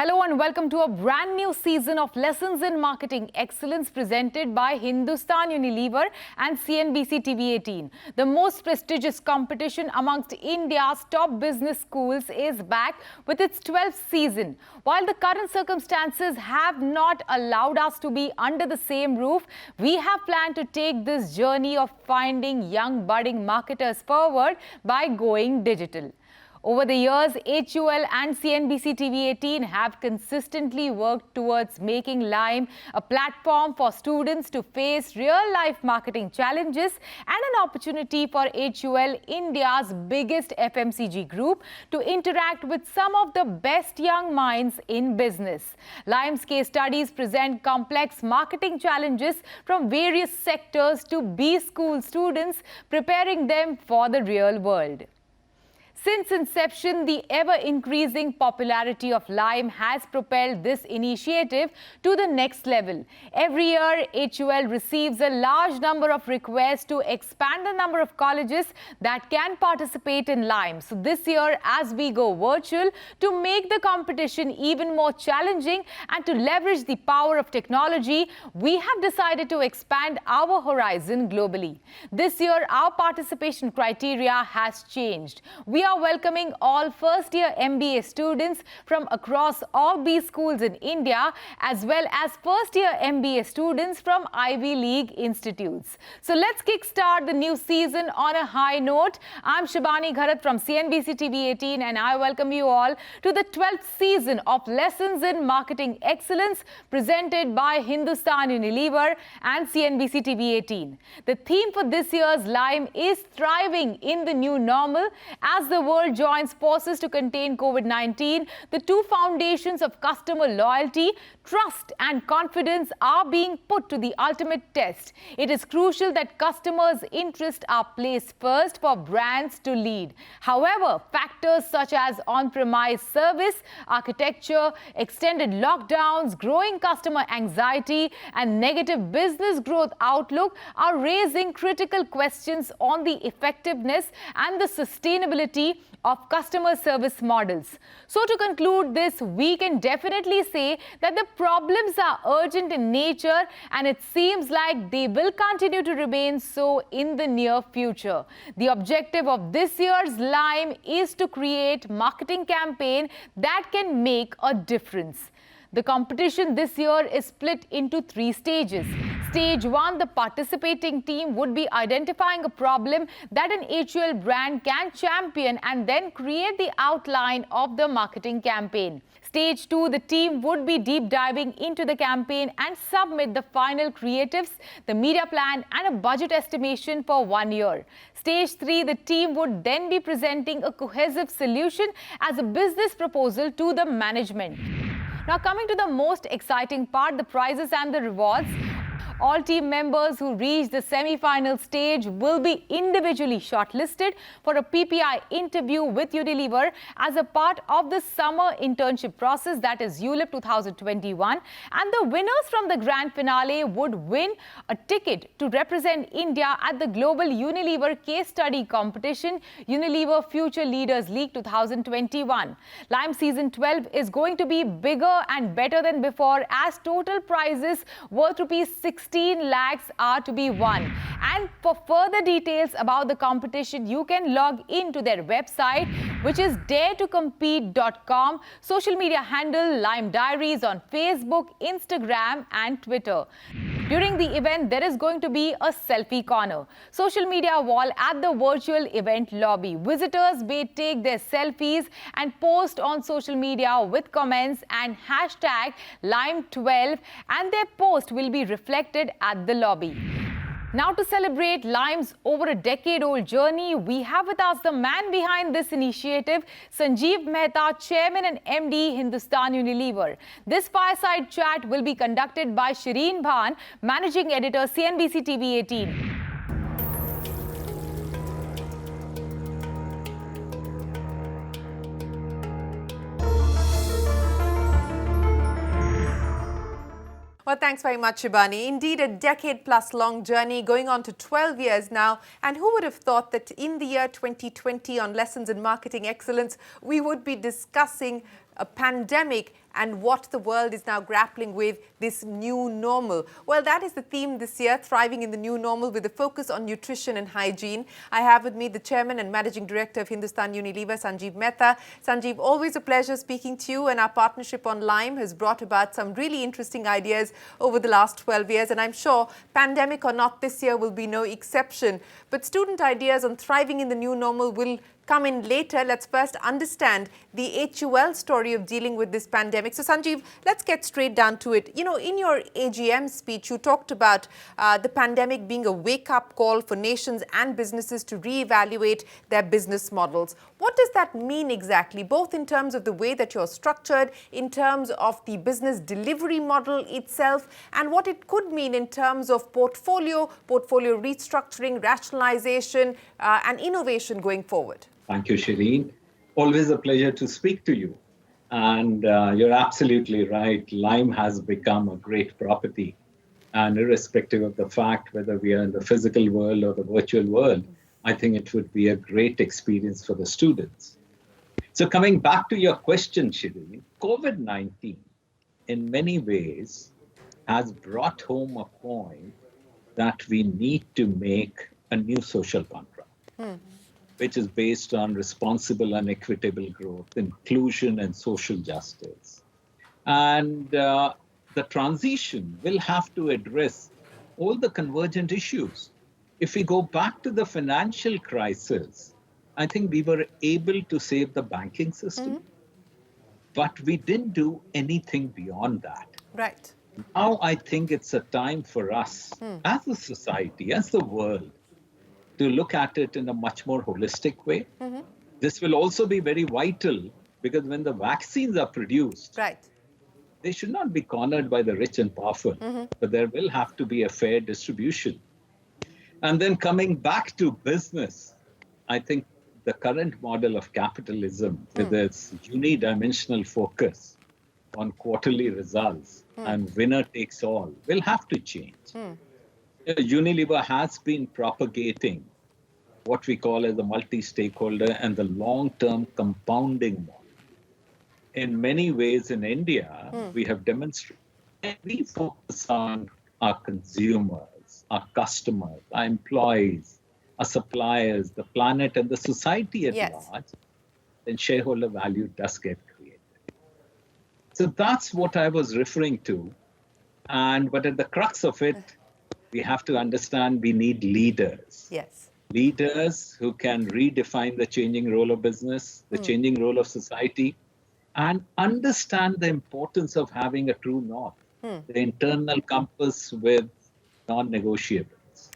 Hello and welcome to a brand new season of Lessons in Marketing Excellence presented by Hindustan Unilever and CNBC TV18. The most prestigious competition amongst India's top business schools is back with its 12th season. While the current circumstances have not allowed us to be under the same roof, we have planned to take this journey of finding young budding marketers forward by going digital. Over the years, HUL and CNBC TV18 have consistently worked towards making Lime a platform for students to face real-life marketing challenges and an opportunity for HUL, India's biggest FMCG group, to interact with some of the best young minds in business. Lime's case studies present complex marketing challenges from various sectors to B-school students, preparing them for the real world. Since inception, the ever-increasing popularity of Lime has propelled this initiative to the next level. Every year, HUL receives a large number of requests to expand the number of colleges that can participate in Lime. So this year, as we go virtual, to make the competition even more challenging and to leverage the power of technology, we have decided to expand our horizon globally. This year, our participation criteria has changed. We are welcoming all first-year MBA students from across all B schools in India, as well as first-year MBA students from Ivy League institutes. So let's kickstart the new season on a high note. I'm Shibani Gharat from CNBC TV18, and I welcome you all to the 12th season of Lessons in Marketing Excellence presented by Hindustan Unilever and CNBC TV18. The theme for this year's Lime is thriving in the new normal. As the world joins forces to contain COVID-19, the two foundations of customer loyalty, trust and confidence are being put to the ultimate test. It is crucial that customers' interests are placed first for brands to lead. However, factors such as on-premise service, architecture, extended lockdowns, growing customer anxiety and negative business growth outlook are raising critical questions on the effectiveness and the sustainability of customer service models. So to conclude this, we can definitely say that the problems are urgent in nature, and it seems like they will continue to remain so in the near future. The objective of this year's Lime is to create marketing campaign that can make a difference. The competition this year is split into 3 stages. Stage 1, the participating team would be identifying a problem that an HUL brand can champion and then create the outline of the marketing campaign. Stage 2, the team would be deep diving into the campaign and submit the final creatives, the media plan and a budget estimation for 1 year. Stage 3, the team would then be presenting a cohesive solution as a business proposal to the management. Now coming to the most exciting part, the prizes and the rewards. All team members who reach the semi-final stage will be individually shortlisted for a PPI interview with Unilever as a part of the summer internship process, that is ULIP 2021. And the winners from the grand finale would win a ticket to represent India at the Global Unilever Case Study Competition, Unilever Future Leaders League 2021. Lime Season 12 is going to be bigger and better than before, as total prizes worth rupees 16 lakhs are to be won. And for further details about the competition, you can log into their website, which is daretocompete.com, social media handle Lime Diaries on Facebook, Instagram and Twitter. During the event, there is going to be a selfie corner, social media wall at the virtual event lobby. Visitors may take their selfies and post on social media with comments and hashtag Lime12, and their post will be reflected at the lobby. Now to celebrate Lime's over a decade-old journey, we have with us the man behind this initiative, Sanjeev Mehta, Chairman and MD, Hindustan Unilever. This fireside chat will be conducted by Shireen Bhan, Managing Editor, CNBC TV18. Well, thanks very much, Shibani. Indeed, a decade-plus long journey going on to 12 years now. And who would have thought that in the year 2020 on Lessons in Marketing Excellence, we would be discussing a pandemic and what the world is now grappling with, this new normal. Well, that is the theme this year, Thriving in the New Normal, with a focus on nutrition and hygiene. I have with me the Chairman and Managing Director of Hindustan Unilever, Sanjeev Mehta. Sanjeev, always a pleasure speaking to you, and our partnership on Lime has brought about some really interesting ideas over the last 12 years, and I'm sure, pandemic or not, this year will be no exception. But student ideas on thriving in the new normal will come in later. Let's first understand the HUL story of dealing with this pandemic. So Sanjeev, let's get straight down to it. You know, in your AGM speech, you talked about the pandemic being a wake-up call for nations and businesses to reevaluate their business models. What does that mean exactly, both in terms of the way that you're structured, in terms of the business delivery model itself, and what it could mean in terms of portfolio restructuring, rationalization, and innovation going forward? Thank you, Shireen. Always a pleasure to speak to you. And you're absolutely right. Lime has become a great property. And irrespective of the fact whether we are in the physical world or the virtual world, I think it would be a great experience for the students. So coming back to your question, Shireen, COVID-19 in many ways has brought home a point that we need to make a new social contract. Which is based on responsible and equitable growth, inclusion and social justice. And the transition will have to address all the convergent issues. If we go back to the financial crisis, I think we were able to save the banking system, but we didn't do anything beyond that. Right. Now I think it's a time for us as a society, as the world, to look at it in a much more holistic way. This will also be very vital because when the vaccines are produced, right, they should not be cornered by the rich and powerful, but there will have to be a fair distribution. And then coming back to business, I think the current model of capitalism with its unidimensional focus on quarterly results and winner takes all will have to change. Unilever has been propagating what we call as the multi-stakeholder and the long-term compounding model. In many ways in India, we have demonstrated we focus on our consumers, our customers, our employees, our suppliers, the planet and the society at large, then shareholder value does get created. So that's what I was referring to. But at the crux of it, we have to understand we need leaders. Yes. Leaders who can redefine the changing role of business, the changing role of society, and understand the importance of having a true north, the internal compass with non-negotiables.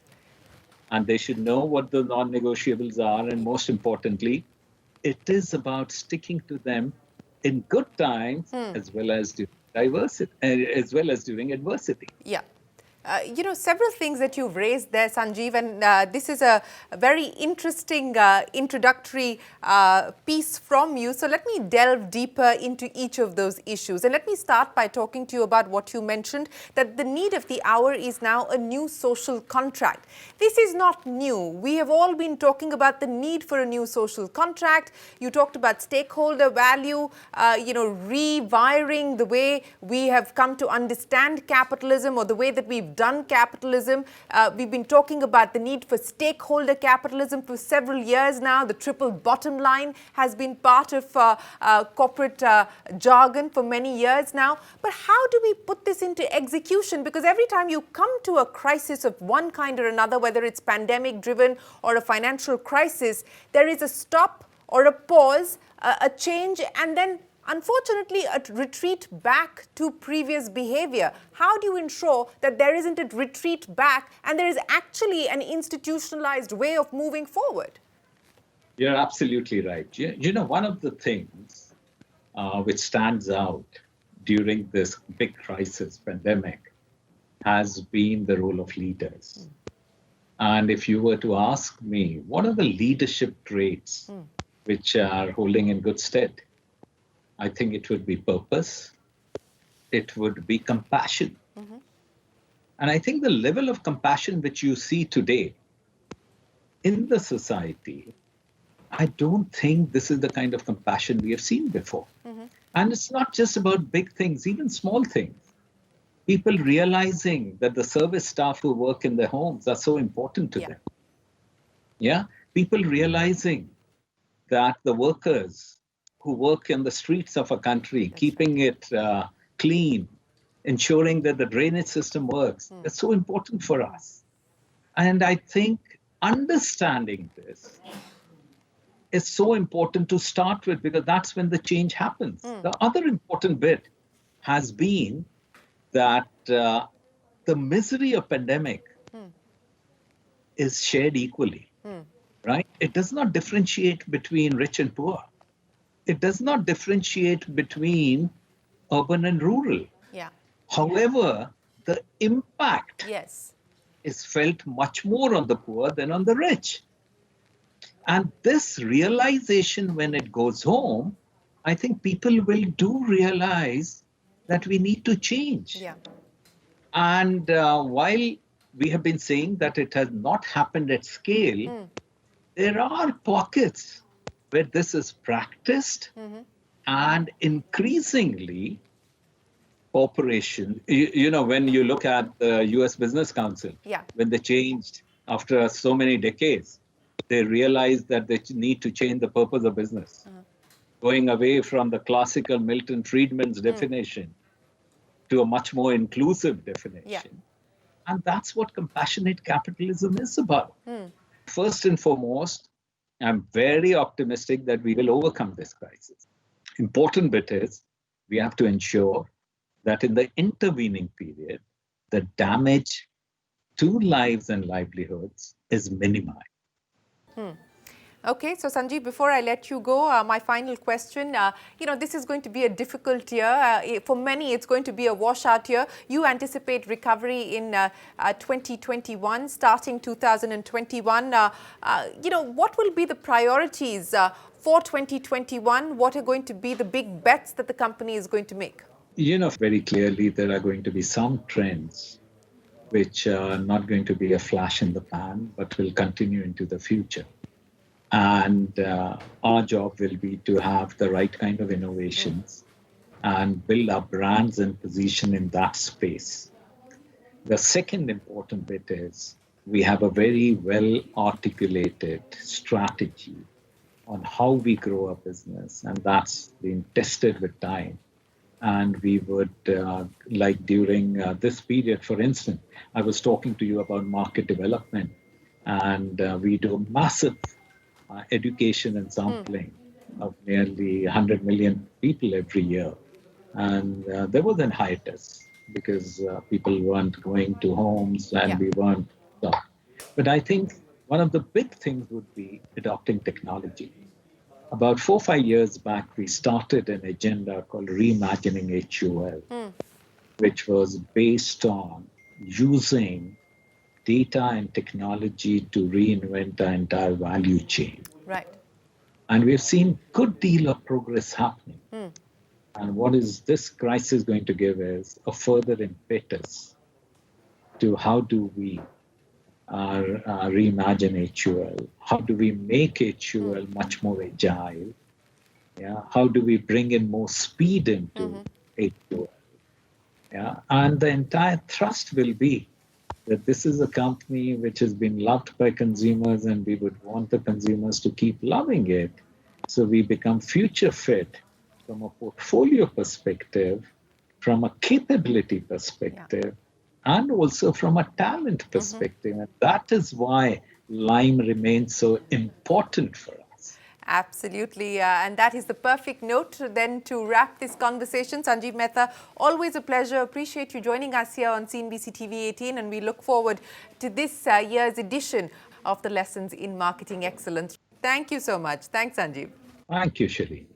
And they should know what the non-negotiables are, and most importantly, it is about sticking to them in good times as well as during adversity. Yeah. You know, several things that you've raised there, Sanjeev, and this is a very interesting introductory piece from you. So let me delve deeper into each of those issues. And let me start by talking to you about what you mentioned, that the need of the hour is now a new social contract. This is not new. We have all been talking about the need for a new social contract. You talked about stakeholder value, rewiring the way we have come to understand capitalism or the way that we've done capitalism. We've been talking about the need for stakeholder capitalism for several years now. The triple bottom line has been part of corporate jargon for many years now. But how do we put this into execution? Because every time you come to a crisis of one kind or another, whether it's pandemic driven or a financial crisis, there is a stop or a pause, a change, and then unfortunately, a retreat back to previous behavior. How do you ensure that there isn't a retreat back and there is actually an institutionalized way of moving forward? You're absolutely right. You know, one of the things which stands out during this big crisis, pandemic, has been the role of leaders. And if you were to ask me, what are the leadership traits which are holding in good stead? I think it would be purpose. It would be compassion. And I think the level of compassion which you see today in the society, I don't think this is the kind of compassion we have seen before. And it's not just about big things, even small things. People realizing that the service staff who work in their homes are so important to them. Yeah. People realizing that the workers who work in the streets of a country, keeping it clean, ensuring that the drainage system works, that's so important for us. And I think understanding this is so important to start with, because that's when the change happens. The other important bit has been that the misery of pandemic is shared equally, right? It does not differentiate between rich and poor. It does not differentiate between urban and rural. Yeah. However, the impact Yes. is felt much more on the poor than on the rich. And this realization, when it goes home, I think people will do realize that we need to change. Yeah. And while we have been saying that it has not happened at scale, there are pockets where this is practiced, and increasingly cooperation. When you look at the US Business Council, Yeah. when they changed after so many decades, they realized that they need to change the purpose of business, going away from the classical Milton Friedman's definition to a much more inclusive definition. Yeah. And that's what compassionate capitalism is about. First and foremost, I'm very optimistic that we will overcome this crisis. Important bit is we have to ensure that in the intervening period, the damage to lives and livelihoods is minimized. Okay, so Sanjeev, before I let you go, my final question, this is going to be a difficult year. For many, it's going to be a washout year. You anticipate recovery in 2021, starting 2021. What will be the priorities for 2021? What are going to be the big bets that the company is going to make? Very clearly, there are going to be some trends which are not going to be a flash in the pan, but will continue into the future. And our job will be to have the right kind of innovations and build our brands and position in that space. The second important bit is we have a very well articulated strategy on how we grow our business, and that's been tested with time. And we would, like during this period, for instance, I was talking to you about market development, and we do massive education and sampling of nearly 100 million people every year. And there was an hiatus because people weren't going to homes and we weren't. But I think one of the big things would be adopting technology. About 4 or 5 years back, we started an agenda called Reimagining HUL, which was based on using data and technology to reinvent our entire value chain. Right. And we've seen good deal of progress happening. And what is this crisis going to give is a further impetus to how do we reimagine HUL? How do we make HUL much more agile? Yeah. How do we bring in more speed into HUL? Yeah. And the entire thrust will be that this is a company which has been loved by consumers, and we would want the consumers to keep loving it. So we become future fit from a portfolio perspective, from a capability perspective, and also from a talent perspective. And that is why Lime remains so important for us. Absolutely. And that is the perfect note then to wrap this conversation. Sanjeev Mehta, always a pleasure. Appreciate you joining us here on CNBC TV 18. And we look forward to this year's edition of the Lessons in Marketing Excellence. Thank you so much. Thanks, Sanjeev. Thank you, Shireen.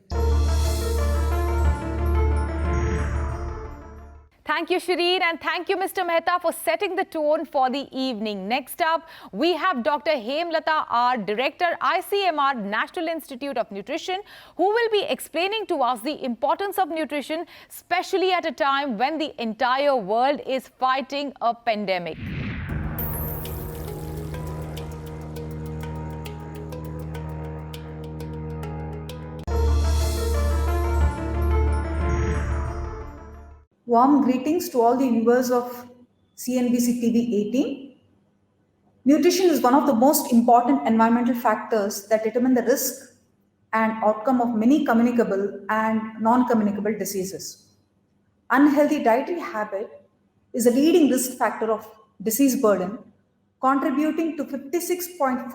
Thank you, Shireen, and thank you, Mr. Mehta, for setting the tone for the evening. Next up, we have Dr. Hemlata R, Director, ICMR, National Institute of Nutrition, who will be explaining to us the importance of nutrition, especially at a time when the entire world is fighting a pandemic. Warm greetings to all the viewers of CNBC TV 18. Nutrition is one of the most important environmental factors that determine the risk and outcome of many communicable and non-communicable diseases. Unhealthy dietary habit is a leading risk factor of disease burden, contributing to 56.4%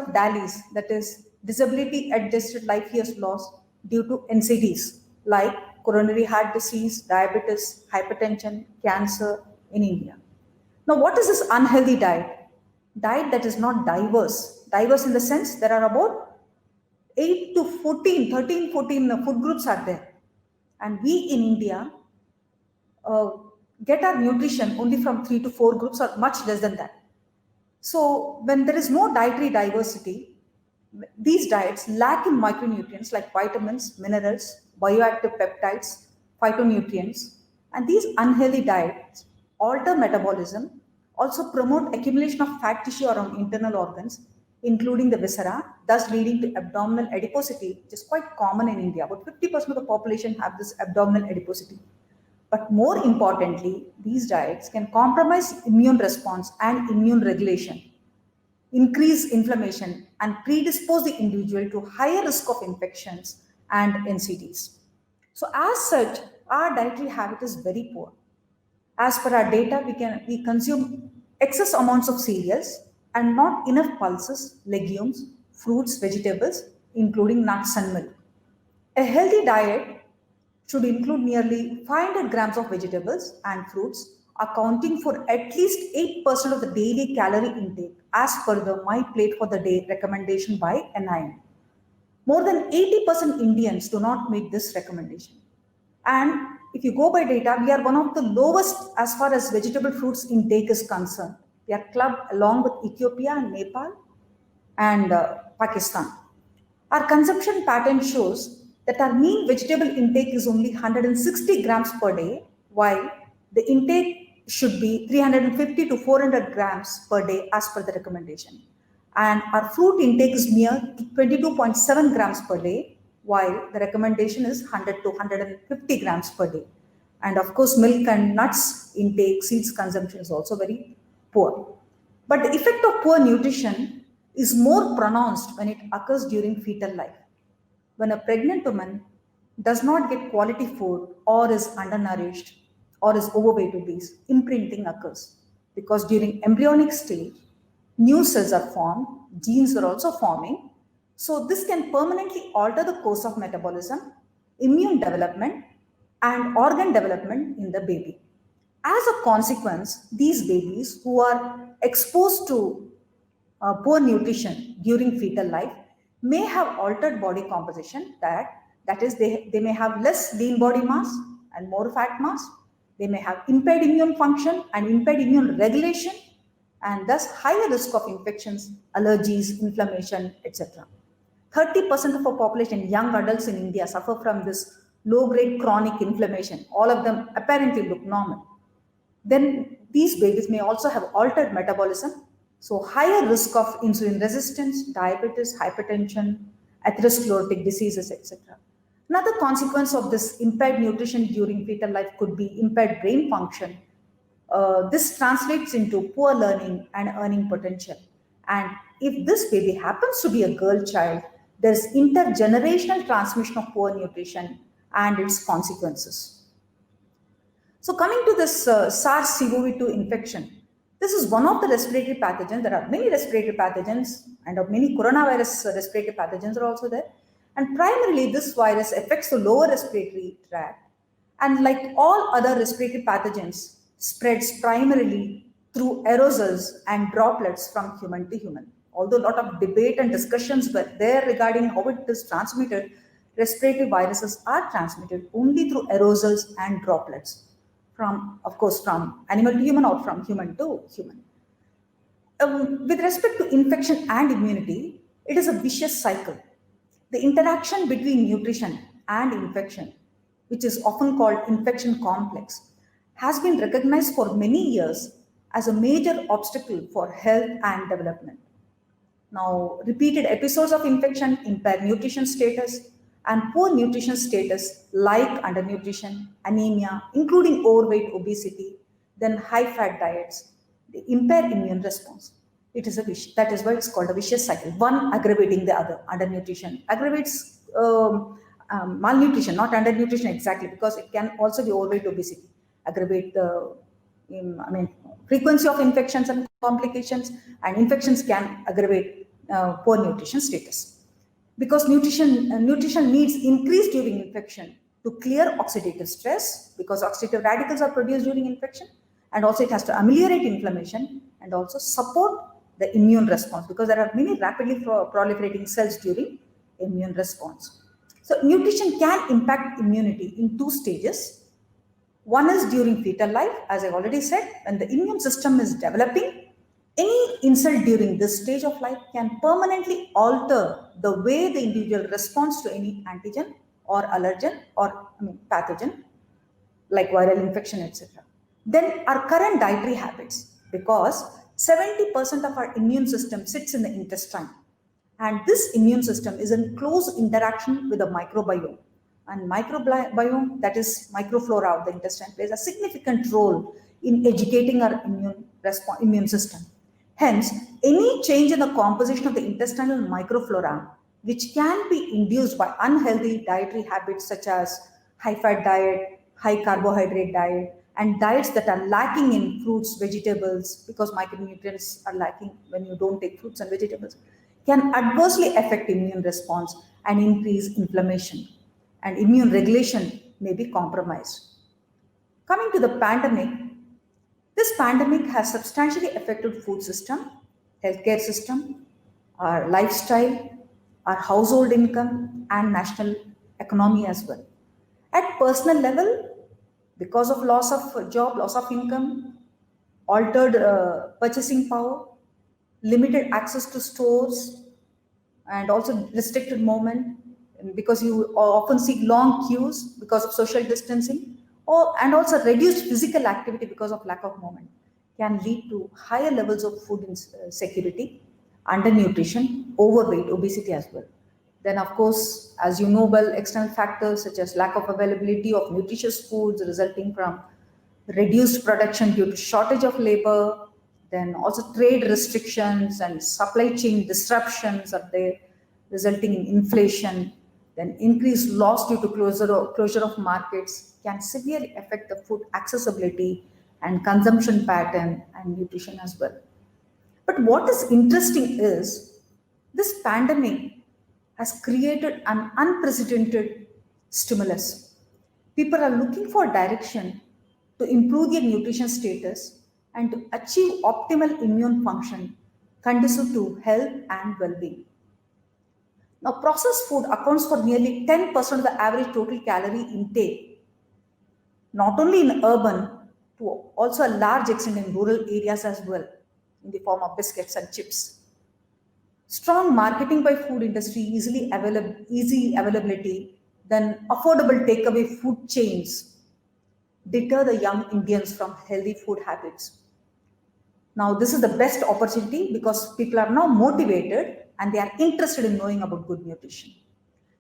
of DALYs, that is, disability adjusted life years lost due to NCDs like coronary heart disease, diabetes, hypertension, cancer in India. Now, what is this unhealthy diet? Diet that is not diverse. Diverse in the sense there are about 8 to 14, 13, 14 food groups are there. And we in India get our nutrition only from 3 to 4 groups or much less than that. So when there is no dietary diversity, these diets lack in micronutrients like vitamins, minerals, bioactive peptides, phytonutrients, and these unhealthy diets alter metabolism, also promote accumulation of fat tissue around internal organs, including the viscera, thus leading to abdominal adiposity, which is quite common in India. About 50% of the population have this abdominal adiposity. But more importantly, these diets can compromise immune response and immune regulation, increase inflammation, and predispose the individual to higher risk of infections and NCDs. So as such, our dietary habit is very poor. As per our data, we consume excess amounts of cereals and not enough pulses, legumes, fruits, vegetables, including nuts and milk. A healthy diet should include nearly 500 grams of vegetables and fruits, accounting for at least 8% of the daily calorie intake as per the My Plate for the Day recommendation by NIM. More than 80% Indians do not meet this recommendation. And if you go by data, we are one of the lowest as far as vegetable fruits intake is concerned. We are clubbed along with Ethiopia and Nepal and Pakistan. Our consumption pattern shows that our mean vegetable intake is only 160 grams per day, while the intake should be 350 to 400 grams per day as per the recommendation. And our fruit intake is mere 22.7 grams per day, while the recommendation is 100 to 150 grams per day. And of course, milk and nuts intake, seeds consumption is also very poor. But the effect of poor nutrition is more pronounced when it occurs during fetal life. When a pregnant woman does not get quality food or is undernourished or is overweight obese, imprinting occurs. Because during embryonic stage, new cells are formed, genes are also forming. So this can permanently alter the course of metabolism, immune development, and organ development in the baby. As a consequence, these babies who are exposed to poor nutrition during fetal life may have altered body composition, that is they may have less lean body mass and more fat mass. They may have impaired immune function and impaired immune regulation, and thus higher risk of infections, allergies, inflammation, etc. 30% of our population, young adults in India, suffer from this low-grade chronic inflammation. All of them apparently look normal. Then these babies may also have altered metabolism, so higher risk of insulin resistance, diabetes, hypertension, atherosclerotic diseases, etc. Another consequence of this impaired nutrition during fetal life could be impaired brain function. This translates into poor learning and earning potential. And if this baby happens to be a girl child, there's intergenerational transmission of poor nutrition and its consequences. So coming to this SARS-CoV-2 infection, this is one of the respiratory pathogens. There are many respiratory pathogens and many coronavirus respiratory pathogens are also there. And primarily this virus affects the lower respiratory tract. And like all other respiratory pathogens, spreads primarily through aerosols and droplets from human to human. Although a lot of debate and discussions were there regarding how it is transmitted, respiratory viruses are transmitted only through aerosols and droplets from, of course, from animal to human or from human to human. With respect to infection and immunity, it is a vicious cycle. The interaction between nutrition and infection, which is often called infection complex, has been recognized for many years as a major obstacle for health and development. Now, repeated episodes of infection impair nutrition status, and poor nutrition status like undernutrition, anemia, including overweight, obesity, then high-fat diets, they impair immune response. It is a wish. That is why it's called a vicious cycle. One aggravating the other. Undernutrition aggravates malnutrition, not undernutrition exactly, because it can also be overweight, obesity, aggravate the frequency of infections and complications, and infections can aggravate poor nutrition status. Because nutrition needs increase during infection to clear oxidative stress, because oxidative radicals are produced during infection, and also it has to ameliorate inflammation and also support the immune response, because there are many rapidly proliferating cells during immune response. So nutrition can impact immunity in two stages. One is during fetal life, as I already said, when the immune system is developing. Any insult during this stage of life can permanently alter the way the individual responds to any antigen or allergen or pathogen, like viral infection, etc. Then our current dietary habits, because 70% of our immune system sits in the intestine, and this immune system is in close interaction with the microbiome. And microbiome, that is microflora of the intestine, plays a significant role in educating our immune system. Hence, any change in the composition of the intestinal microflora, which can be induced by unhealthy dietary habits such as high-fat diet, high carbohydrate diet, and diets that are lacking in fruits, vegetables, because micronutrients are lacking when you don't take fruits and vegetables, can adversely affect immune response and increase inflammation, and immune regulation may be compromised. Coming to the pandemic, this pandemic has substantially affected food system, healthcare system, our lifestyle, our household income, and national economy as well. At personal level, because of loss of job, loss of income, altered purchasing power, limited access to stores, and also restricted movement, because you often see long queues because of social distancing, and also reduced physical activity because of lack of movement, can lead to higher levels of food insecurity, undernutrition, overweight, obesity as well. Then, of course, as you know well, external factors such as lack of availability of nutritious foods resulting from reduced production due to shortage of labor, then also trade restrictions and supply chain disruptions are there, resulting in inflation, then increased loss due to closure of markets can severely affect the food accessibility and consumption pattern and nutrition as well. But what is interesting is this pandemic has created an unprecedented stimulus. People are looking for direction to improve their nutrition status and to achieve optimal immune function conducive to health and well-being. Now, processed food accounts for nearly 10% of the average total calorie intake, not only in urban, to also a large extent in rural areas as well, in the form of biscuits and chips. Strong marketing by food industry, easy availability, then affordable takeaway food chains deter the young Indians from healthy food habits. Now, this is the best opportunity because people are now motivated and they are interested in knowing about good nutrition.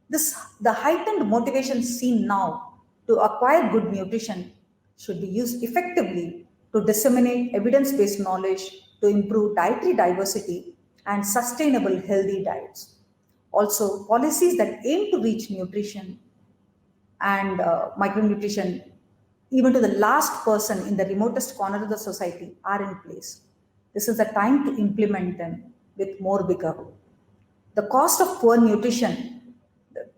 The heightened motivation seen now to acquire good nutrition should be used effectively to disseminate evidence-based knowledge to improve dietary diversity and sustainable healthy diets. Also, policies that aim to reach nutrition and micronutrition even to the last person in the remotest corner of the society are in place. This is the time to implement them with more vigor. The cost of poor nutrition,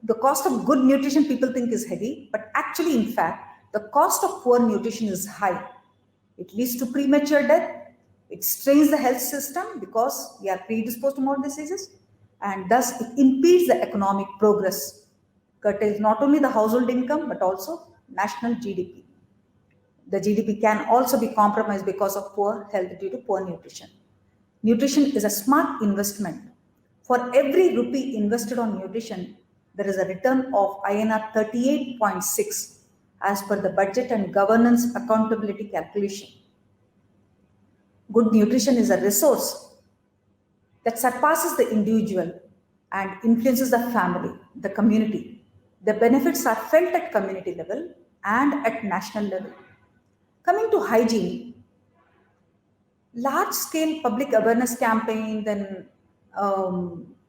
the cost of good nutrition people think is heavy, but actually in fact, the cost of poor nutrition is high. It leads to premature death, it strains the health system because we are predisposed to more diseases, and thus it impedes the economic progress, curtails not only the household income, but also national GDP. The GDP can also be compromised because of poor health due to poor nutrition. Nutrition is a smart investment. For every rupee invested on nutrition, there is a return of INR 38.6 as per the budget and governance accountability calculation. Good nutrition is a resource that surpasses the individual and influences the family, the community, The benefits are felt at community level and at national level. Coming to hygiene, large-scale public awareness campaign then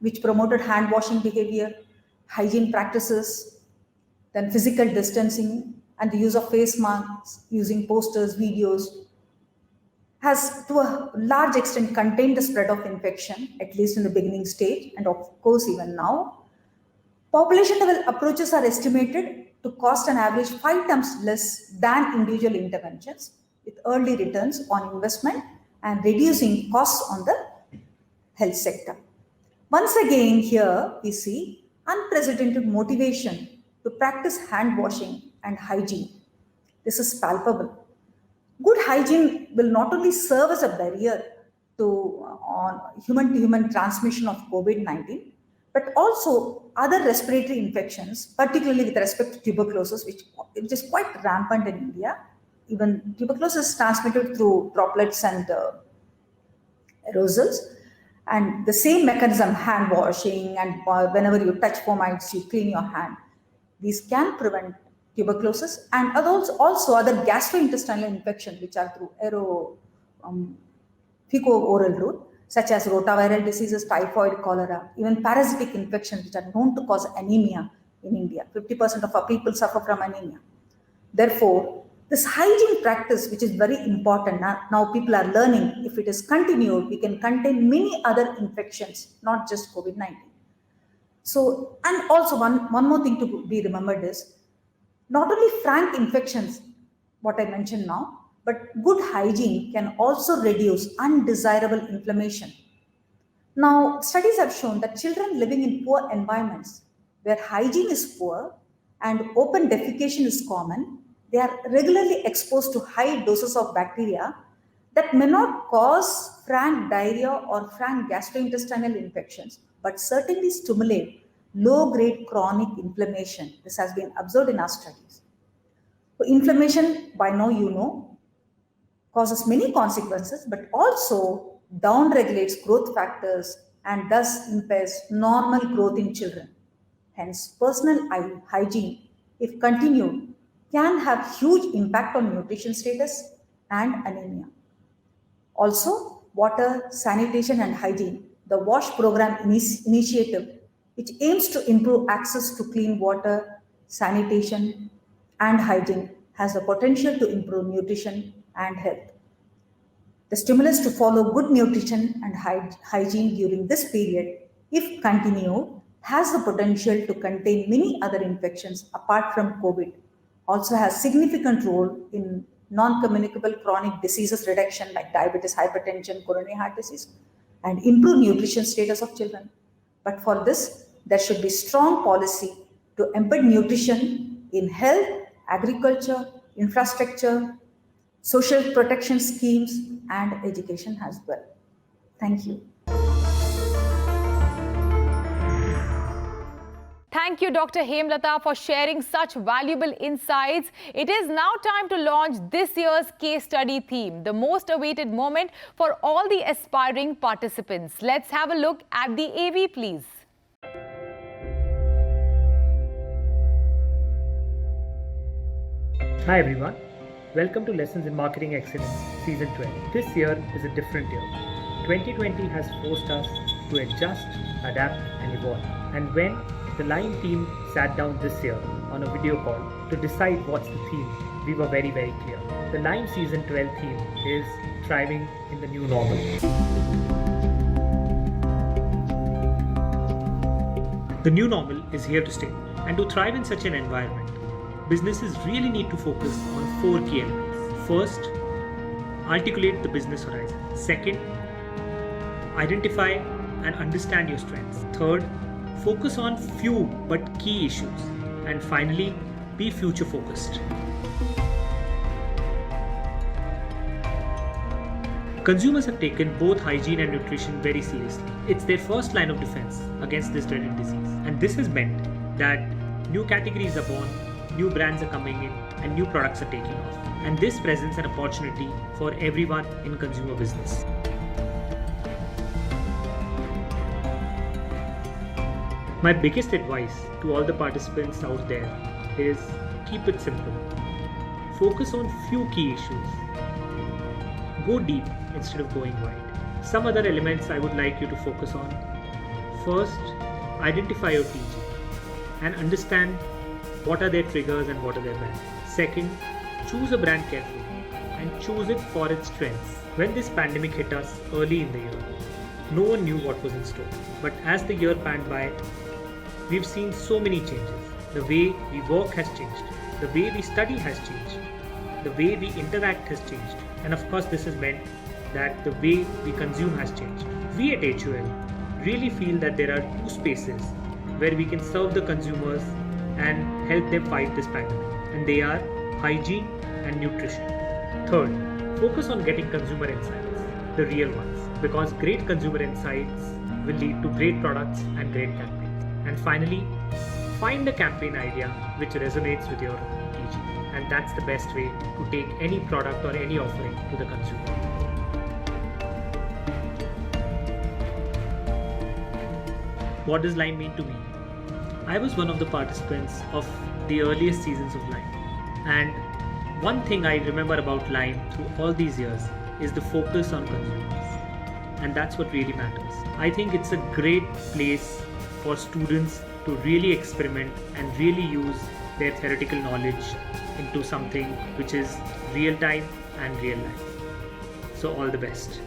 which promoted hand washing behavior, hygiene practices, then physical distancing and the use of face masks, using posters, videos, has to a large extent contained the spread of infection, at least in the beginning stage, and of course even now. Population level approaches are estimated to cost an average 5 times less than individual interventions, with early returns on investment and reducing costs on the health sector. Once again, here we see unprecedented motivation to practice hand washing and hygiene. This is palpable. Good hygiene will not only serve as a barrier on human-to-human transmission of COVID-19, but also other respiratory infections, particularly with respect to tuberculosis, which is quite rampant in India. Even tuberculosis is transmitted through droplets and aerosols. And the same mechanism, hand washing, and whenever you touch fomites, you clean your hand. These can prevent tuberculosis and also other gastrointestinal infections, which are through fecal-oral route, such as rotaviral diseases, typhoid, cholera, even parasitic infections, which are known to cause anemia in India. 50% of our people suffer from anemia. Therefore, this hygiene practice, which is very important, now people are learning, if it is continued, we can contain many other infections, not just COVID-19. So, and also one more thing to be remembered is, not only frank infections, what I mentioned now, but good hygiene can also reduce undesirable inflammation. Now, studies have shown that children living in poor environments where hygiene is poor and open defecation is common, they are regularly exposed to high doses of bacteria that may not cause frank diarrhea or frank gastrointestinal infections, but certainly stimulate low-grade chronic inflammation. This has been observed in our studies. So inflammation, by now you know, causes many consequences, but also downregulates growth factors and thus impairs normal growth in children. Hence, personal hygiene, if continued, can have huge impact on nutrition status and anemia. Also, water, sanitation and hygiene, the WASH program initiative, which aims to improve access to clean water, sanitation and hygiene, has the potential to improve nutrition and health. The stimulus to follow good nutrition and hygiene during this period, if continued, has the potential to contain many other infections apart from COVID. Also has significant role in non-communicable chronic diseases reduction like diabetes, hypertension, coronary heart disease, and improve nutrition status of children. But for this, there should be strong policy to embed nutrition in health, agriculture, infrastructure, social protection schemes, and education as well. Thank you. Thank you, Dr. Hemlata, for sharing such valuable insights. It is now time to launch this year's case study theme, the most awaited moment for all the aspiring participants. Let's have a look at the AV, please. Hi everyone, welcome to Lessons in Marketing Excellence Season 12. This year is a different year. 2020 has forced us to adjust, adapt and evolve. And when the Lime team sat down this year on a video call to decide what's the theme, we were very, very clear. The Lime Season 12 theme is thriving in the new normal. The new normal is here to stay, and to thrive in such an environment, businesses really need to focus on 4 key elements. First, articulate the business horizon. Second, identify and understand your strengths. Third, focus on few but key issues. And finally, be future focused. Consumers have taken both hygiene and nutrition very seriously. It's their first line of defense against this dreaded disease. And this has meant that new categories are born, new brands are coming in, and new products are taking off. And this presents an opportunity for everyone in consumer business. My biggest advice to all the participants out there is keep it simple. Focus on few key issues. Go deep instead of going wide. Some other elements I would like you to focus on. First, identify your TG and understand what are their triggers and what are their benefits. Second, choose a brand carefully and choose it for its strengths. When this pandemic hit us early in the year, no one knew what was in store. But as the year panned by, we've seen so many changes. The way we work has changed. The way we study has changed. The way we interact has changed. And of course, this has meant that the way we consume has changed. We at HUL really feel that there are two spaces where we can serve the consumers and help them fight this pandemic. And they are hygiene and nutrition. Third, focus on getting consumer insights, the real ones, because great consumer insights will lead to great products and great campaigns. And finally, find a campaign idea which resonates with your TG. And that's the best way to take any product or any offering to the consumer. What does Lime mean to me? I was one of the participants of the earliest seasons of Lime. And one thing I remember about Lime through all these years is the focus on consumers. And that's what really matters. I think it's a great place for students to really experiment and really use their theoretical knowledge into something which is real time and real life. So all the best.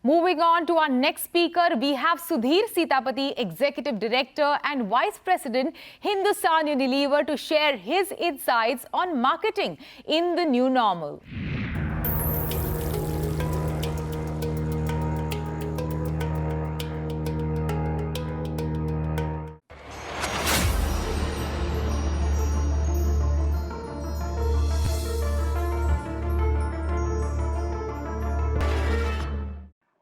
Moving on to our next speaker, we have Sudhir Sitapati, Executive Director and Vice President, Hindustan Unilever, to share his insights on marketing in the new normal.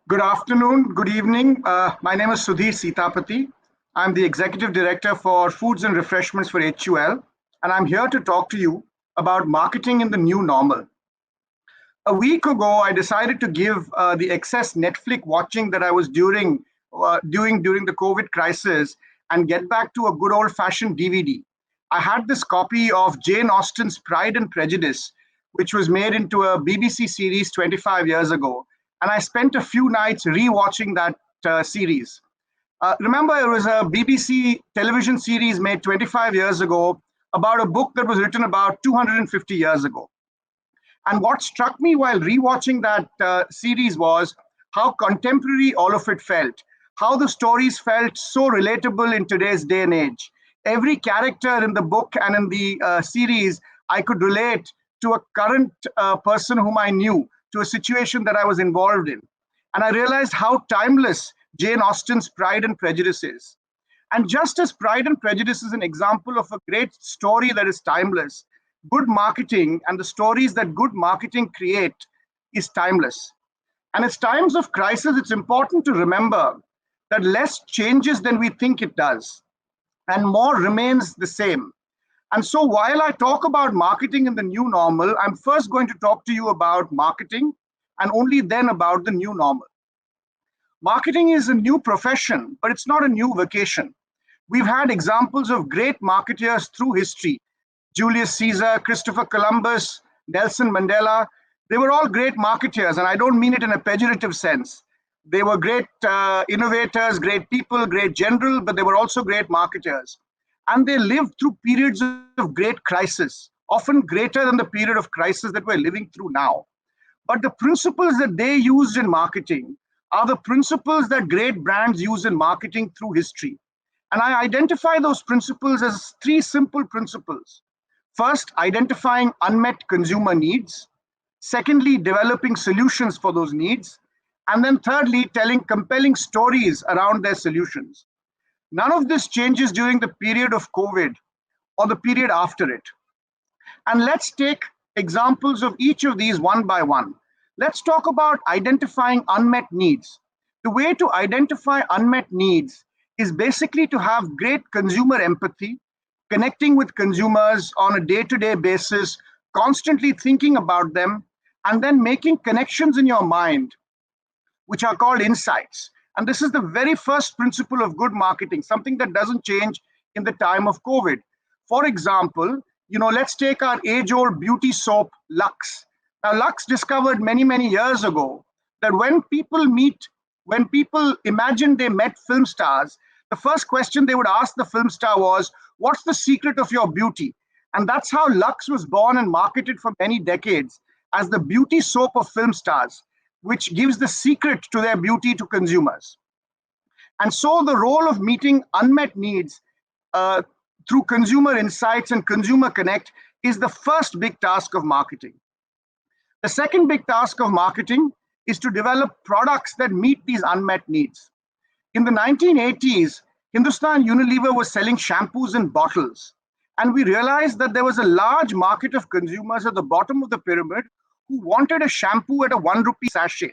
Good afternoon, good evening. My name is Sudhir Sitapati. I'm the Executive Director for Foods and Refreshments for HUL, and I'm here to talk to you about marketing in the new normal. A week ago, I decided to give the excess Netflix watching that I was doing during the COVID crisis and get back to a good old-fashioned DVD. I had this copy of Jane Austen's Pride and Prejudice, which was made into a BBC series 25 years ago. And I spent a few nights re-watching that series. Remember, it was a BBC television series made 25 years ago about a book that was written about 250 years ago. And what struck me while re-watching that series was how contemporary all of it felt, how the stories felt so relatable in today's day and age. Every character in the book and in the series, I could relate to a current person whom I knew, to a situation that I was involved in. And I realized how timeless Jane Austen's Pride and Prejudice is. And just as Pride and Prejudice is an example of a great story that is timeless, good marketing and the stories that good marketing create is timeless. And at times of crisis, it's important to remember that less changes than we think it does, and more remains the same. And so while I talk about marketing in the new normal, I'm first going to talk to you about marketing and only then about the new normal. Marketing is a new profession, but it's not a new vocation. We've had examples of great marketeers through history. Julius Caesar, Christopher Columbus, Nelson Mandela, they were all great marketeers, and I don't mean it in a pejorative sense. They were great innovators, great people, great generals, but they were also great marketers. And they lived through periods of great crisis, often greater than the period of crisis that we're living through now. But the principles that they used in marketing are the principles that great brands use in marketing through history. And I identify those principles as three simple principles. First, identifying unmet consumer needs. Secondly, developing solutions for those needs. And then thirdly, telling compelling stories around their solutions. None of this changes during the period of COVID or the period after it. And let's take examples of each of these one by one. Let's talk about identifying unmet needs. The way to identify unmet needs is basically to have great consumer empathy, connecting with consumers on a day-to-day basis, constantly thinking about them, and then making connections in your mind which are called insights. And this is the very first principle of good marketing, something that doesn't change in the time of COVID. For example, let's take our age-old beauty soap, Lux. Now, Lux discovered many, many years ago that when people imagine they met film stars, the first question they would ask the film star was, what's the secret of your beauty? And that's how Lux was born and marketed for many decades as the beauty soap of film stars, which gives the secret to their beauty to consumers. And so the role of meeting unmet needs through consumer insights and consumer connect is the first big task of marketing. The second big task of marketing is to develop products that meet these unmet needs. In the 1980s, Hindustan Unilever was selling shampoos in bottles. And we realized that there was a large market of consumers at the bottom of the pyramid who wanted a shampoo at a 1 rupee sachet.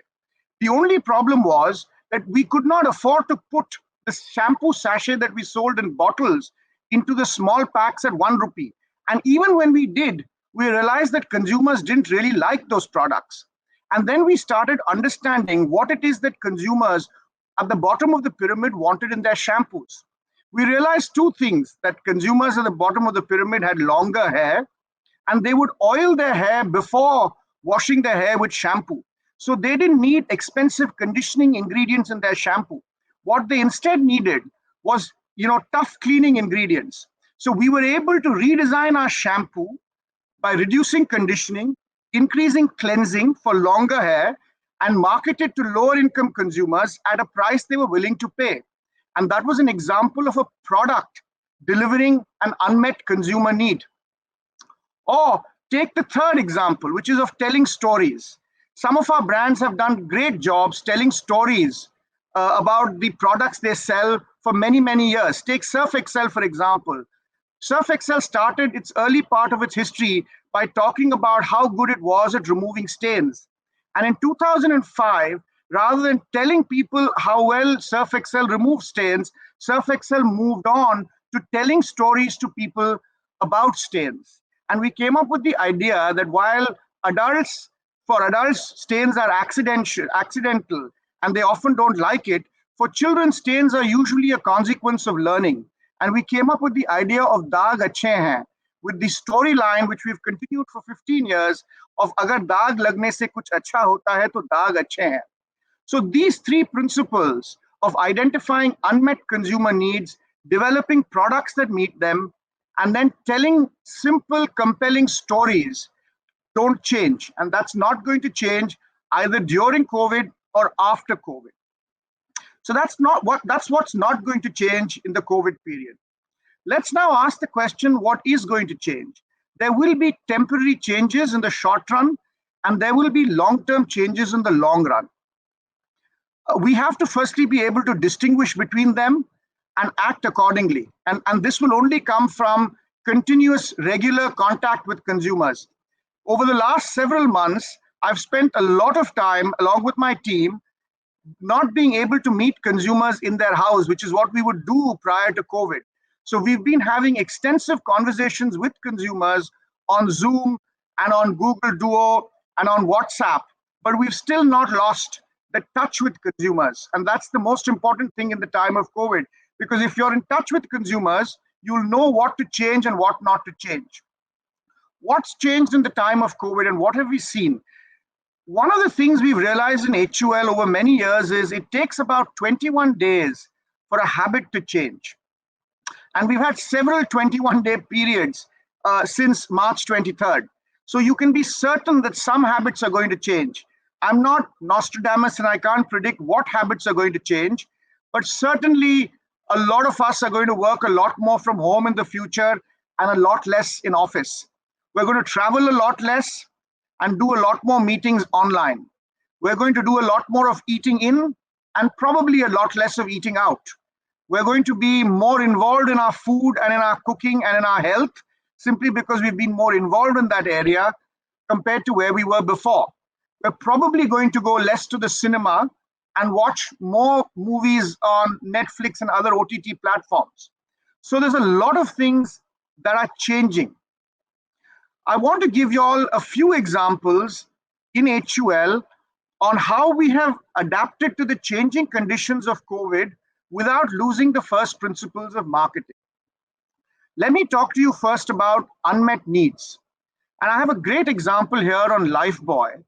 The only problem was that we could not afford to put the shampoo sachet that we sold in bottles into the small packs at 1 rupee. And even when we did, we realized that consumers didn't really like those products. And then we started understanding what it is that consumers at the bottom of the pyramid wanted in their shampoos. We realized two things: that consumers at the bottom of the pyramid had longer hair, and they would oil their hair before washing their hair with shampoo. So they didn't need expensive conditioning ingredients in their shampoo. What they instead needed was, tough cleaning ingredients. So we were able to redesign our shampoo by reducing conditioning, increasing cleansing for longer hair, and market it to lower income consumers at a price they were willing to pay. And that was an example of a product delivering an unmet consumer need. Or take the third example, which is of telling stories. Some of our brands have done great jobs telling stories about the products they sell for many, many years. Take Surf Excel, for example. Surf Excel started its early part of its history by talking about how good it was at removing stains. And in 2005, rather than telling people how well Surf Excel removes stains, Surf Excel moved on to telling stories to people about stains. And we came up with the idea that while for adults, stains are accidental, and they often don't like it, for children, stains are usually a consequence of learning. And we came up with the idea of Daag Achhe Hain, with the storyline which we've continued for 15 years of Agar daag lagne se kuch acha hota hai to daag achhe hain. So these three principles of identifying unmet consumer needs, developing products that meet them, and then telling simple, compelling stories don't change. And that's not going to change either during COVID or after COVID. So that's what's not going to change in the COVID period. Let's now ask the question, what is going to change? There will be temporary changes in the short run, and there will be long-term changes in the long run. We have to firstly be able to distinguish between them and act accordingly. And this will only come from continuous, regular contact with consumers. Over the last several months, I've spent a lot of time along with my team not being able to meet consumers in their house, which is what we would do prior to COVID. So we've been having extensive conversations with consumers on Zoom and on Google Duo and on WhatsApp, but we've still not lost the touch with consumers. And that's the most important thing in the time of COVID, because if you're in touch with consumers, you'll know what to change and what not to change. What's changed in the time of COVID and what have we seen? One of the things we've realized in HUL over many years is it takes about 21 days for a habit to change. And we've had several 21-day periods since March 23rd. So you can be certain that some habits are going to change. I'm not Nostradamus and I can't predict what habits are going to change, but certainly a lot of us are going to work a lot more from home in the future and a lot less in office. We're going to travel a lot less and do a lot more meetings online. We're going to do a lot more of eating in and probably a lot less of eating out. We're going to be more involved in our food and in our cooking and in our health, simply because we've been more involved in that area compared to where we were before. We're probably going to go less to the cinema and watch more movies on Netflix and other OTT platforms. So there's a lot of things that are changing. I want to give you all a few examples in HUL on how we have adapted to the changing conditions of COVID without losing the first principles of marketing. Let me talk to you first about unmet needs. And I have a great example here on Lifebuoy.